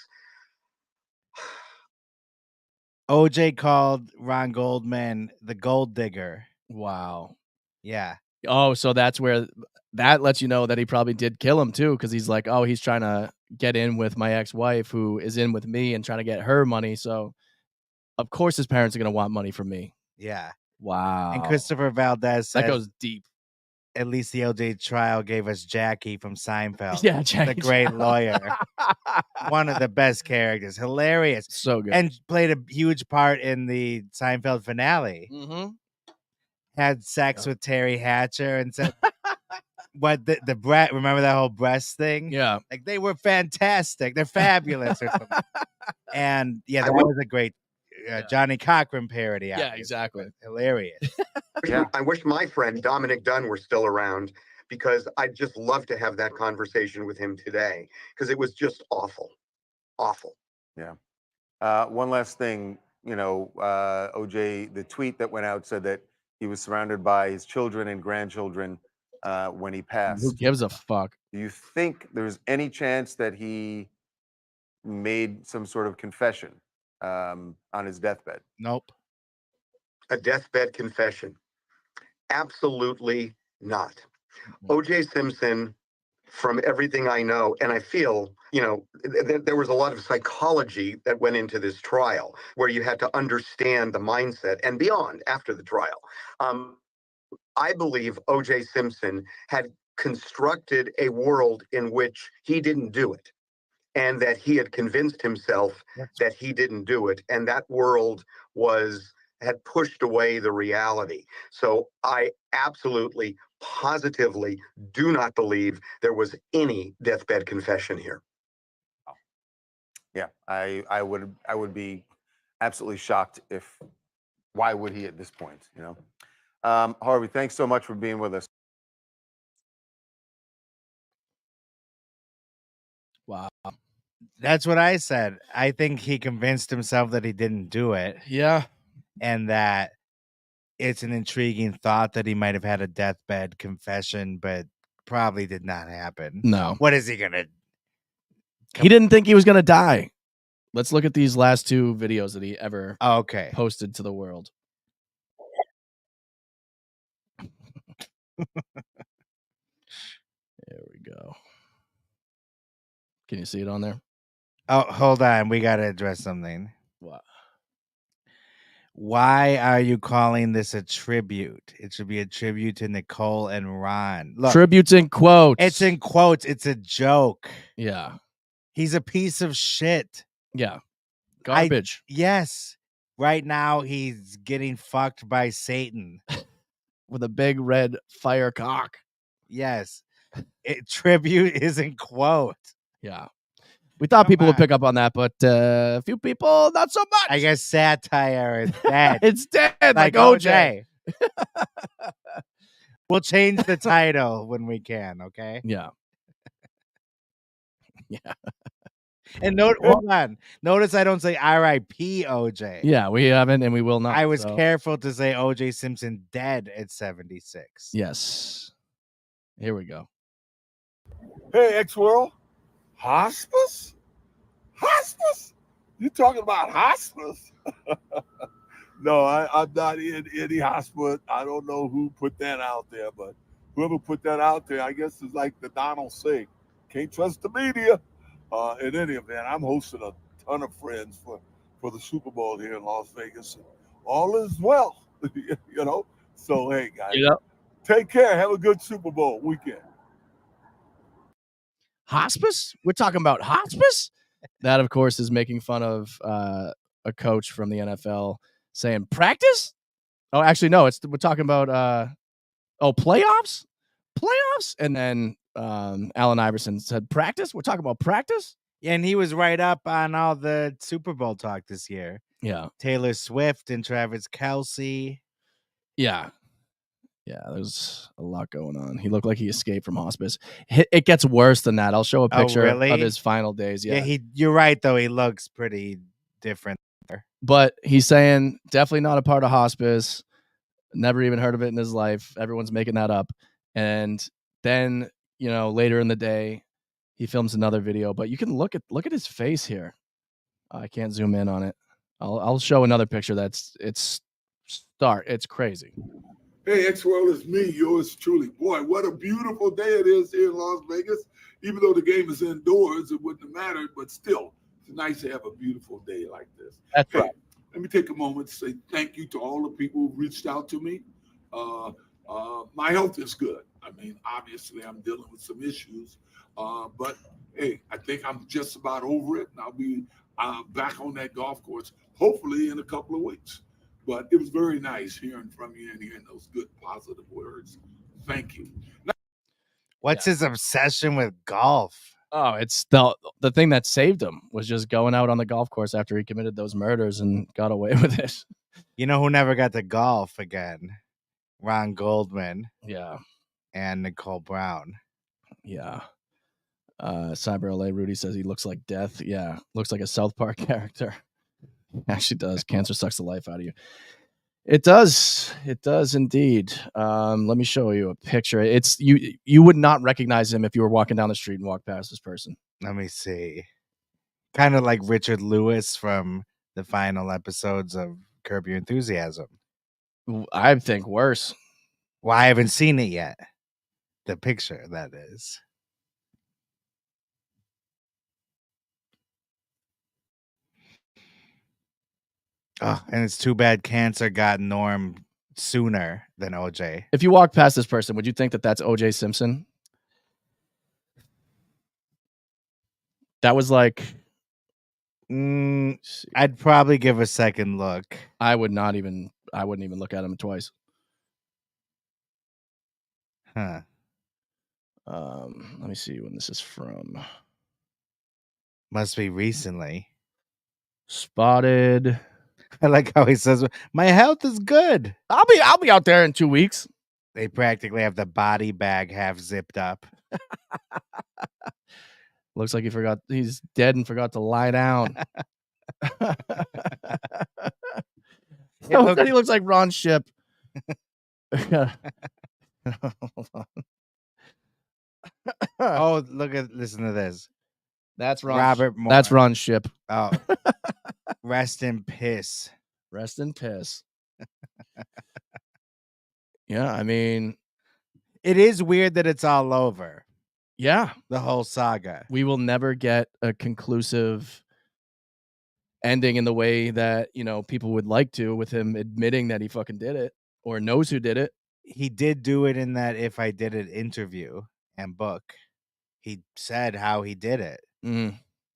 OJ called Ron Goldman the gold digger. Wow. Yeah. Oh, so that's where that lets you know that he probably did kill him too, because he's like, oh, he's trying to get in with my ex-wife who is in with me and trying to get her money. So of course his parents are gonna want money from me. Yeah. Wow. And Christopher Valdez says, that goes deep. At least the OJ trial gave us Jackie from Seinfeld. Yeah, Jackie the great Chow. lawyer. One of the best characters. Hilarious. So good. And played a huge part in the Seinfeld finale. Mm-hmm. Had sex with Terry Hatcher and said, what the breast, remember that whole breast thing? Yeah. Like, they were fantastic. They're fabulous or something. And yeah, that was a great Johnny Cochran parody. Yeah, exactly. Hilarious. I wish my friend Dominic Dunn were still around, because I'd just love to have that conversation with him today, because it was just awful. Awful. yeah. One last thing, OJ, the tweet that went out said that he was surrounded by his children and grandchildren when he passed. Who gives a fuck? Do you think there's any chance that he made some sort of confession on his deathbed? Nope. A deathbed confession? Absolutely not. O.J. Simpson, from everything I know, and I feel, there was a lot of psychology that went into this trial, where you had to understand the mindset and beyond after the trial. I believe O.J. Simpson had constructed a world in which he didn't do it, and that he had convinced himself that he didn't do it, and that world had pushed away the reality. So I absolutely, positively do not believe there was any deathbed confession here. Yeah, I would be absolutely shocked if. Why would he at this point? Harvey, thanks so much for being with us. Wow. That's what I said. I think he convinced himself that he didn't do it. Yeah. And that it's an intriguing thought that he might have had a deathbed confession, but probably did not happen. No. What is he going to? He didn't think he was going to die. Let's look at these last two videos that he ever posted to the world. There we go. Can you see it on there? Oh, hold on. We got to address something. What? Why are you calling this a tribute? It should be a tribute to Nicole and Ron. Look, Tributes in quotes. it's in quotes. It's a joke. Yeah. He's a piece of shit. Yeah. Garbage. Yes. Right now, he's getting fucked by Satan. With a big red fire cock. Yes. Tribute is in quotes. Yeah. We thought people would pick up on that, but a few people, not so much. I guess satire is dead. It's dead, like OJ. We'll change the title when we can, okay? Yeah. Yeah. And hold on. Notice I don't say R.I.P. OJ. Yeah, we haven't and we will not. I was careful to say O.J. Simpson dead at 76. Yes. Here we go. Hey, X-World. Hospice? Hospice? You talking about hospice? No, I'm not in any hospice. I don't know who put that out there, but whoever put that out there, I guess is like the Donald say, can't trust the media. In any event, I'm hosting a ton of friends for the Super Bowl here in Las Vegas. And all is well, So, hey, guys, take care. Have a good Super Bowl weekend. Hospice? We're talking about hospice? That, of course, is making fun of a coach from the NFL saying practice? Oh, actually, no. We're talking about playoffs? Playoffs? And then Allen Iverson said practice? We're talking about practice? Yeah, and he was right up on all the Super Bowl talk this year. Yeah. Taylor Swift and Travis Kelce. Yeah. Yeah, there's a lot going on. He looked like he escaped from hospice. It gets worse than that. I'll show a picture of his final days. Yeah, you're right, though. He looks pretty different there. But he's saying definitely not a part of hospice. Never even heard of it in his life. Everyone's making that up. And then, later in the day, he films another video. But you can look at his face here. I can't zoom in on it. I'll show another picture. It's crazy. Hey, X-World, it's me, yours truly. Boy, what a beautiful day it is here in Las Vegas. Even though the game is indoors, it wouldn't have mattered, but still, it's nice to have a beautiful day like this. That's right. Let me take a moment to say thank you to all the people who reached out to me. My health is good. I mean, obviously, I'm dealing with some issues, but hey, I think I'm just about over it, and I'll be back on that golf course, hopefully in a couple of weeks. But it was very nice hearing from you and hearing those good, positive words. Thank you. What's his obsession with golf? Oh, it's the thing that saved him was just going out on the golf course after he committed those murders and got away with it. You know who never got to golf again? Ron Goldman. Yeah. And Nicole Brown. Yeah. Cyber LA Rudy says he looks like death. Yeah. Looks like a South Park character. Actually does. Cancer sucks the life out of you. It does. It does indeed. Let me show you a picture. It's you would not recognize him if you were walking down the street and walked past this person. Let me see. Kind of like Richard Lewis from the final episodes of Curb Your Enthusiasm. I think worse. Well, I haven't seen it yet. The picture, that is. Oh, and it's too bad cancer got Norm sooner than OJ. If you walk past this person, would you think that that's OJ Simpson? That was like, I'd probably give a second look. I wouldn't even look at him twice. Huh. Let me see when this is from. Must be recently. Spotted. I like how he says, "My health is good." I'll be out there in 2 weeks. They practically have the body bag half zipped up. Looks like he's dead and forgot to lie down. He looks like Ron Ship. Hold on. Oh, listen to this. That's Ron. Robert Moore. That's Ron Ship. Oh, rest in piss. Rest in piss. Yeah, I mean, it is weird that it's all over. Yeah, the whole saga. We will never get a conclusive ending in the way that, people would like to, with him admitting that he fucking did it or knows who did it. He did do it in that If I Did It interview and book. He said how he did it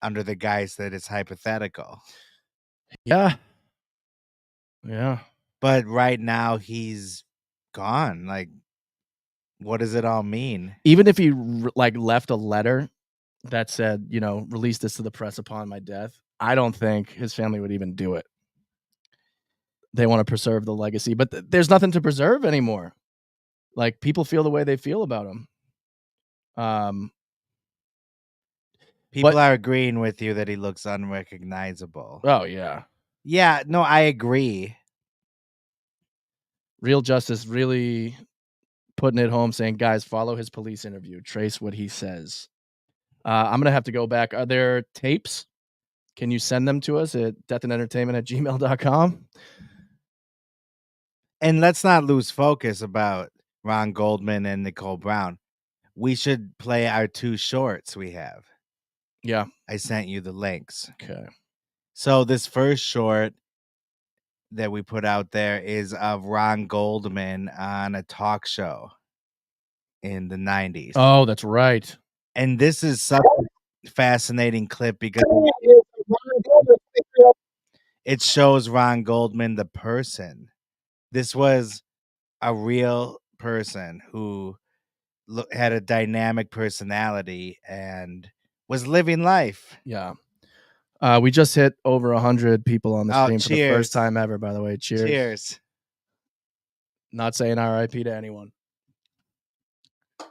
under the guise that it's hypothetical. Yeah. Yeah. But right now he's gone. Like, what does it all mean? Even if he left a letter that said, release this to the press upon my death, I don't think his family would even do it. They want to preserve the legacy, but there's nothing to preserve anymore. Like, people feel the way they feel about him. People are agreeing with you that he looks unrecognizable. Oh, yeah. Yeah, no, I agree. Real Justice really putting it home, saying, guys, follow his police interview. Trace what he says. I'm going to have to go back. Are there tapes? Can you send them to us at deathandentertainment@gmail.com? And let's not lose focus about Ron Goldman and Nicole Brown. We should play our 2 shorts we have. Yeah. I sent you the links. Okay. So this first short that we put out there is of Ron Goldman on a talk show in the 90s. Oh, that's right. And this is such a fascinating clip because it shows Ron Goldman, the person. This was a real person who had a dynamic personality and was living life. Yeah. We just hit over 100 people on the stream for the first time ever, by the way. Cheers. Cheers. Not saying RIP to anyone. All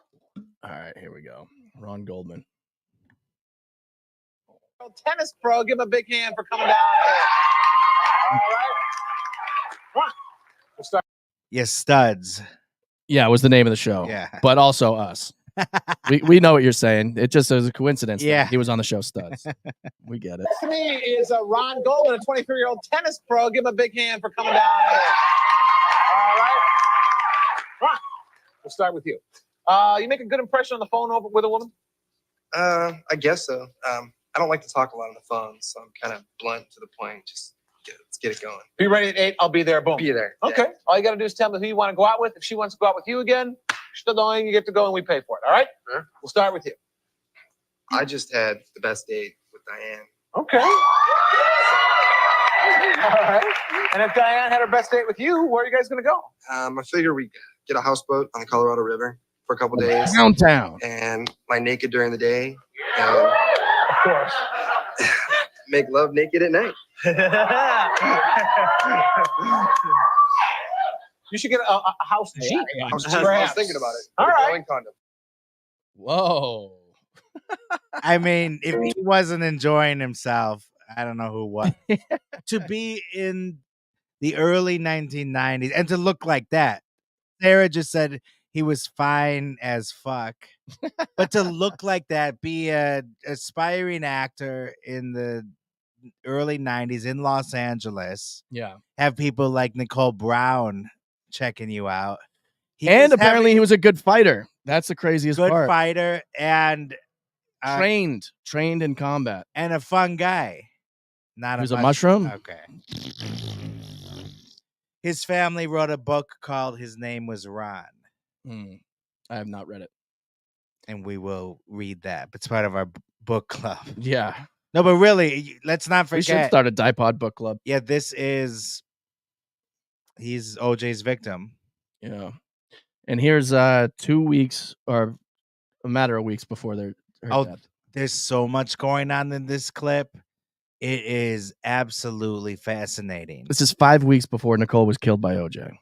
right, here we go. Ron Goldman. Tennis pro, give him a big hand for coming down here. All right. Come on. We'll start. Yes, Studs. Yeah, it was the name of the show. Yeah. But also us. we know what you're saying. It just was a coincidence. Yeah. He was on the show Studs. We get it. Next to me is Ron Goldman, a 23-year-old tennis pro. Give him a big hand for coming down here. All right. Ron, we'll start with you. You make a good impression on the phone with a woman? I guess so. I don't like to talk a lot on the phone, so I'm kind of blunt to the point. Just let's get it going. Be ready at 8. I'll be there. Boom. Be there. Okay. Yeah. All you got to do is tell me who you want to go out with. If she wants to go out with you again, still going, you get to go and we pay for it. All right? Sure. We'll start with you. I just had the best date with Diane. Okay. All right. And if Diane had her best date with you, where are you guys going to go? I figure we get a houseboat on the Colorado River for a couple days. Downtown. And lie naked during the day. And of course. Make love naked at night. You should get a house Jeep. I was thinking about it. All right. Going condom. Whoa. I mean, if he wasn't enjoying himself, I don't know who was. To be in the early 1990s and to look like that. Sarah just said he was fine as fuck. But to look like that, be an aspiring actor in the early 90s in Los Angeles. Yeah. Have people like Nicole Brown checking you out. And apparently he was a good fighter. That's the craziest good part. fighter and Trained in combat. And a fun guy. Not He was a mushroom? Okay. His family wrote a book called His Name Was Ron. I have not read it. And we will read that. It's part of our book club. Yeah. No, but really, let's not forget. We should start a Dipod book club. Yeah, he's OJ's victim. Yeah. And here's 2 weeks or a matter of weeks before her death. There's so much going on in this clip. It is absolutely fascinating. This is 5 weeks before Nicole was killed by OJ.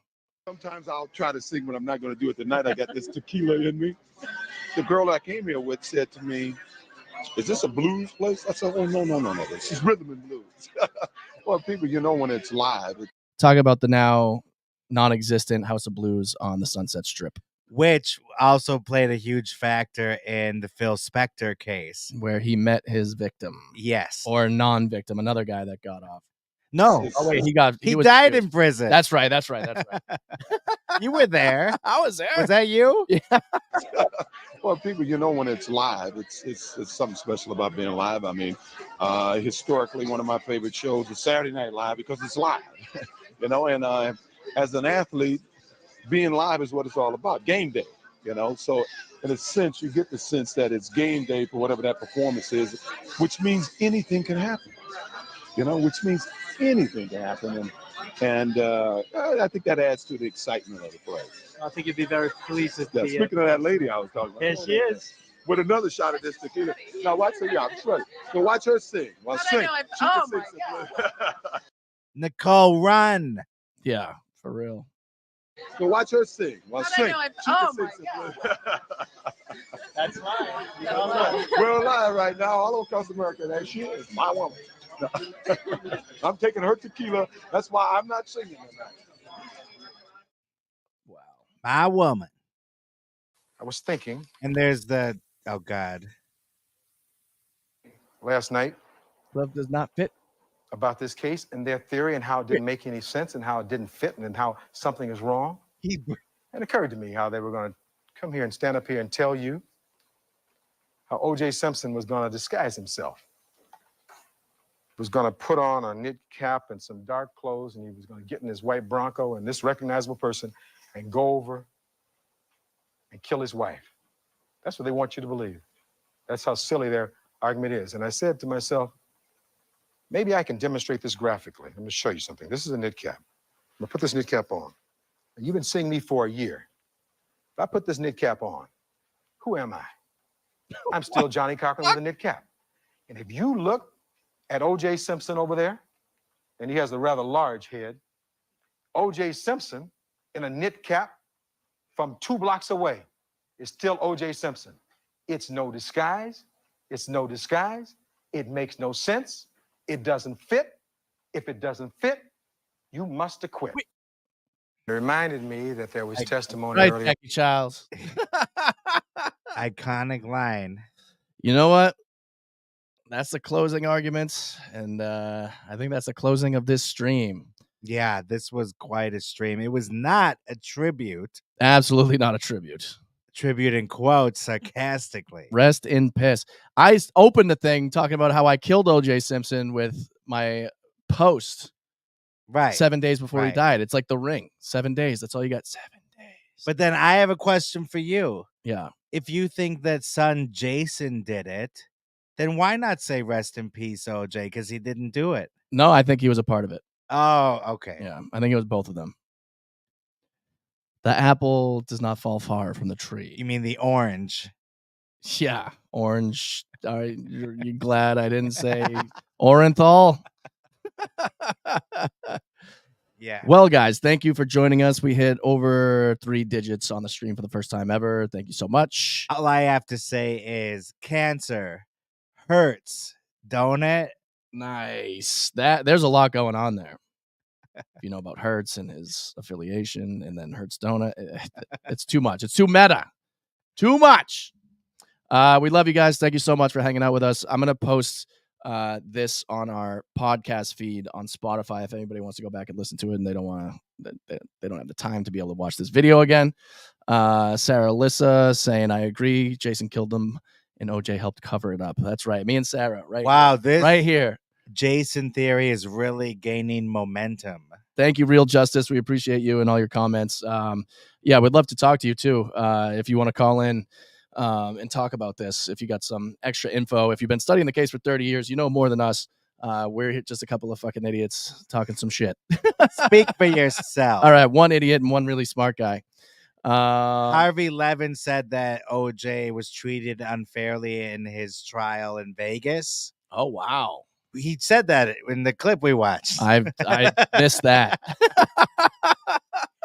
Sometimes I'll try to sing, but I'm not going to do it tonight. I got this tequila in me. The girl I came here with said to me, "Is this a blues place?" I said, "Oh, no. This is rhythm and blues." Well, people, when it's live. Talk about the now non-existent House of Blues on the Sunset Strip, which also played a huge factor in the Phil Spector case, where he met his victim. Yes, or non-victim, another guy that got off. No, oh wait, he died in prison. That's right. You were there. I was there. Was that you? Yeah. Well, people, when it's live, it's something special about being live. I mean, historically, one of my favorite shows is Saturday Night Live because it's live. And as an athlete, being live is what it's all about. Game day. So in a sense, you get the sense that it's game day for whatever that performance is, which means anything can happen. Which means anything can happen, and I think that adds to the excitement of the play. I think you'd be very pleased with Yeah, speaking of that lady I was talking about. There she is. With another shot of this tequila. Now watch her, I'm sure. So watch her sing. Well, sing. She can sing some- Nicole, run. Yeah, for real. So watch her sing. Well, sing. She can sing some- That's right. We're alive right now, all across America. There she is, my woman. I'm taking her tequila. That's why I'm not singing tonight. My woman. I was thinking. And there's oh God. Last night. Love does not fit. About this case and their theory and how it didn't make any sense and how it didn't fit and how something is wrong. It occurred to me how they were going to come here and stand up here and tell you how O.J. Simpson was going to disguise himself. He was going to put on a knit cap and some dark clothes, and he was going to get in his white Bronco and this recognizable person and go over and kill his wife. That's what they want you to believe. That's how silly their argument is. And I said to myself, maybe I can demonstrate this graphically. Let me show you something. This is a knit cap. I'm going to put this knit cap on. And you've been seeing me for a year. If I put this knit cap on, who am I? I'm still Johnny Cochran with a knit cap. And if you look at O.J. Simpson over there, and he has a rather large head, O.J. Simpson in a knit cap from 2 blocks away is still O.J. Simpson. It's no disguise. It's no disguise. It makes no sense. It doesn't fit. If it doesn't fit, you must acquit. It reminded me that there was testimony Right, earlier. Jackie Childs. Iconic line. You know what? That's the closing arguments, and I think that's the closing of this stream. Yeah, this was quite a stream. It was not a tribute. Absolutely not a tribute. Tribute in quotes sarcastically. Rest in piss. I opened the thing talking about how I killed O.J. Simpson with my post. Right. 7 days before he died. It's like The Ring. 7 days. That's all you got. 7 days. But then I have a question for you. Yeah. If you think that son Jason did it, then why not say rest in peace, OJ? Because he didn't do it. No, I think he was a part of it. Oh, okay. Yeah, I think it was both of them. The apple does not fall far from the tree. You mean the orange? Yeah, orange. All right, you glad I didn't say Orenthal? Yeah. Well, guys, thank you for joining us. We hit over 3 digits on the stream for the first time ever. Thank you so much. All I have to say is cancer hurts, don't it? Nice. There's a lot going on there. If you know about Hertz and his affiliation, and then Hertz Donut, it's too much. It's too meta. Too much. We love you guys. Thank you so much for hanging out with us. I'm gonna post this on our podcast feed on Spotify if anybody wants to go back and listen to it and they don't want to. They don't have the time to be able to watch this video again. Sarah Alyssa saying, I agree. Jason killed them and OJ helped cover it up. That's right. Me and Sarah, right? Wow, here. this right here. Jason theory is really gaining momentum. Thank you, Real Justice. We appreciate you and all your comments. Yeah, we'd love to talk to you too. If you want to call in and talk about this, if you got some extra info, if you've been studying the case for 30 years, you know more than us. We're just a couple of fucking idiots talking some shit. Speak for yourself. All right, one idiot and one really smart guy. Harvey Levin said that OJ was treated unfairly in his trial in Vegas. Oh, wow. He said that in the clip we watched. I missed that.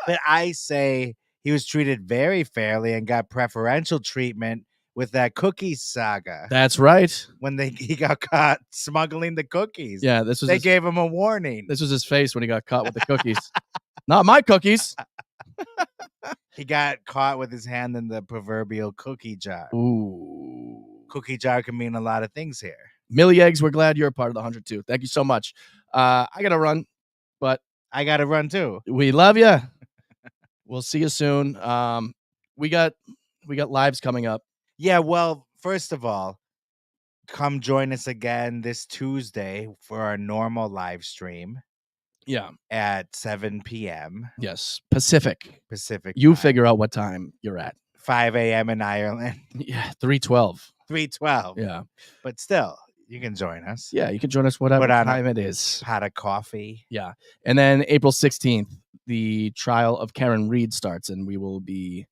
But I say he was treated very fairly and got preferential treatment with that cookie saga. That's right. When he got caught smuggling the cookies. Yeah, this was they gave him a warning. This was his face when he got caught with the cookies. Not my cookies. He got caught with his hand in the proverbial cookie jar. Ooh. Cookie jar can mean a lot of things here. Millie Eggs, we're glad you're a part of the 100 too. Thank you so much. I got to run, but I got to run too. We love you. We'll see you soon. We got lives coming up. Yeah, well, first of all, come join us again this Tuesday for our normal live stream. Yeah. At 7 p.m. Yes. Pacific. You time. figure out what time you're at. 5 a.m. in Ireland. Yeah. 3:12. 3:12. Yeah. But still, you can join us. Yeah, you can join us whatever time it is. Pot of coffee. Yeah. And then April 16th, the trial of Karen Reed starts, and we will be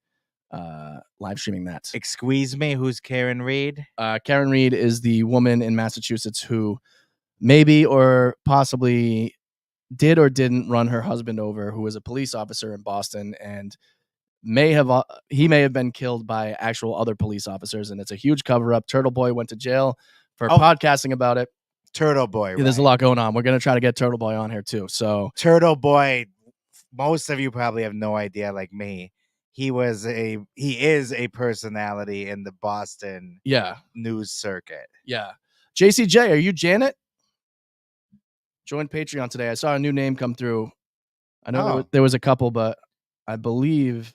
live streaming that. Excuse me, who's Karen Reed? Karen Reed is the woman in Massachusetts who maybe or possibly did or didn't run her husband over, who was a police officer in Boston, and he may have been killed by actual other police officers, and it's a huge cover-up. Turtle Boy went to jail for podcasting about it. Turtle Boy, There's a lot going on. We're going to try to get Turtle Boy on here too. So Turtle Boy, most of you probably have no idea, like me. He is a personality in the Boston news circuit. Yeah. JCJ, are you Janet? Joined Patreon today. I saw a new name come through. I know there was a couple, but I believe.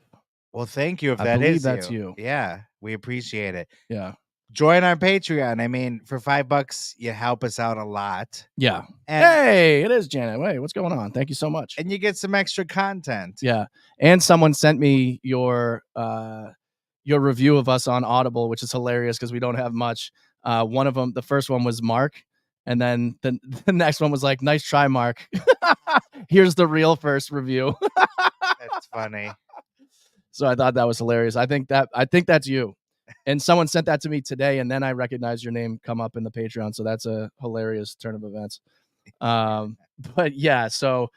Well, thank you if that's you. Yeah, we appreciate it. Yeah. Join our Patreon. I mean, for $5, you help us out a lot. Yeah. And, hey, it is Janet. Wait, what's going on? Thank you so much. And you get some extra content. Yeah. And someone sent me your review of us on Audible, which is hilarious because we don't have much. One of them, the first one was Mark. And then the next one was like, nice try, Mark. Here's the real first review. That's funny. So I thought that was hilarious. I think that's you. And someone sent that to me today, and then I recognized your name come up in the Patreon. So that's a hilarious turn of events. But yeah, so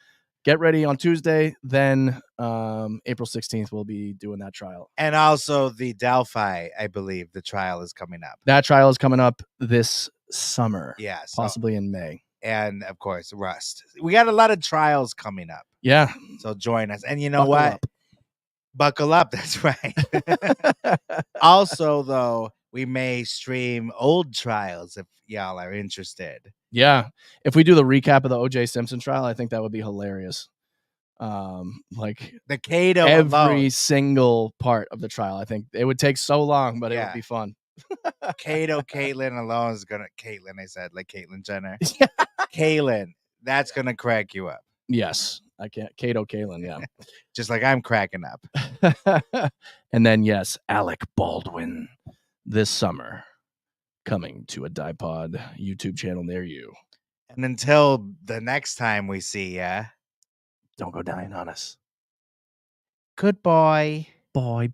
get ready on Tuesday. Then April 16th, we'll be doing that trial. And also the Delphi, I believe the trial is coming up. That trial is coming up this summer. Yeah. Possibly in May. And of course, Rust. We got a lot of trials coming up. Yeah. So join us. And you know what? Buckle up. That's right. Also, though, we may stream old trials if y'all are interested. Yeah. If we do the recap of the O.J. Simpson trial, I think that would be hilarious. Like the Cato every single part of the trial. I think it would take so long, but it would be fun. Cato Caitlyn alone is gonna I said like Caitlyn Jenner. Caitlyn, that's gonna crack you up. Yes, I can't. Cato Caitlyn, yeah. Just like I'm cracking up. And then yes, Alec Baldwin this summer coming to a Dipod YouTube channel near you. And until the next time we see ya, don't go dying on us. Goodbye. Bye.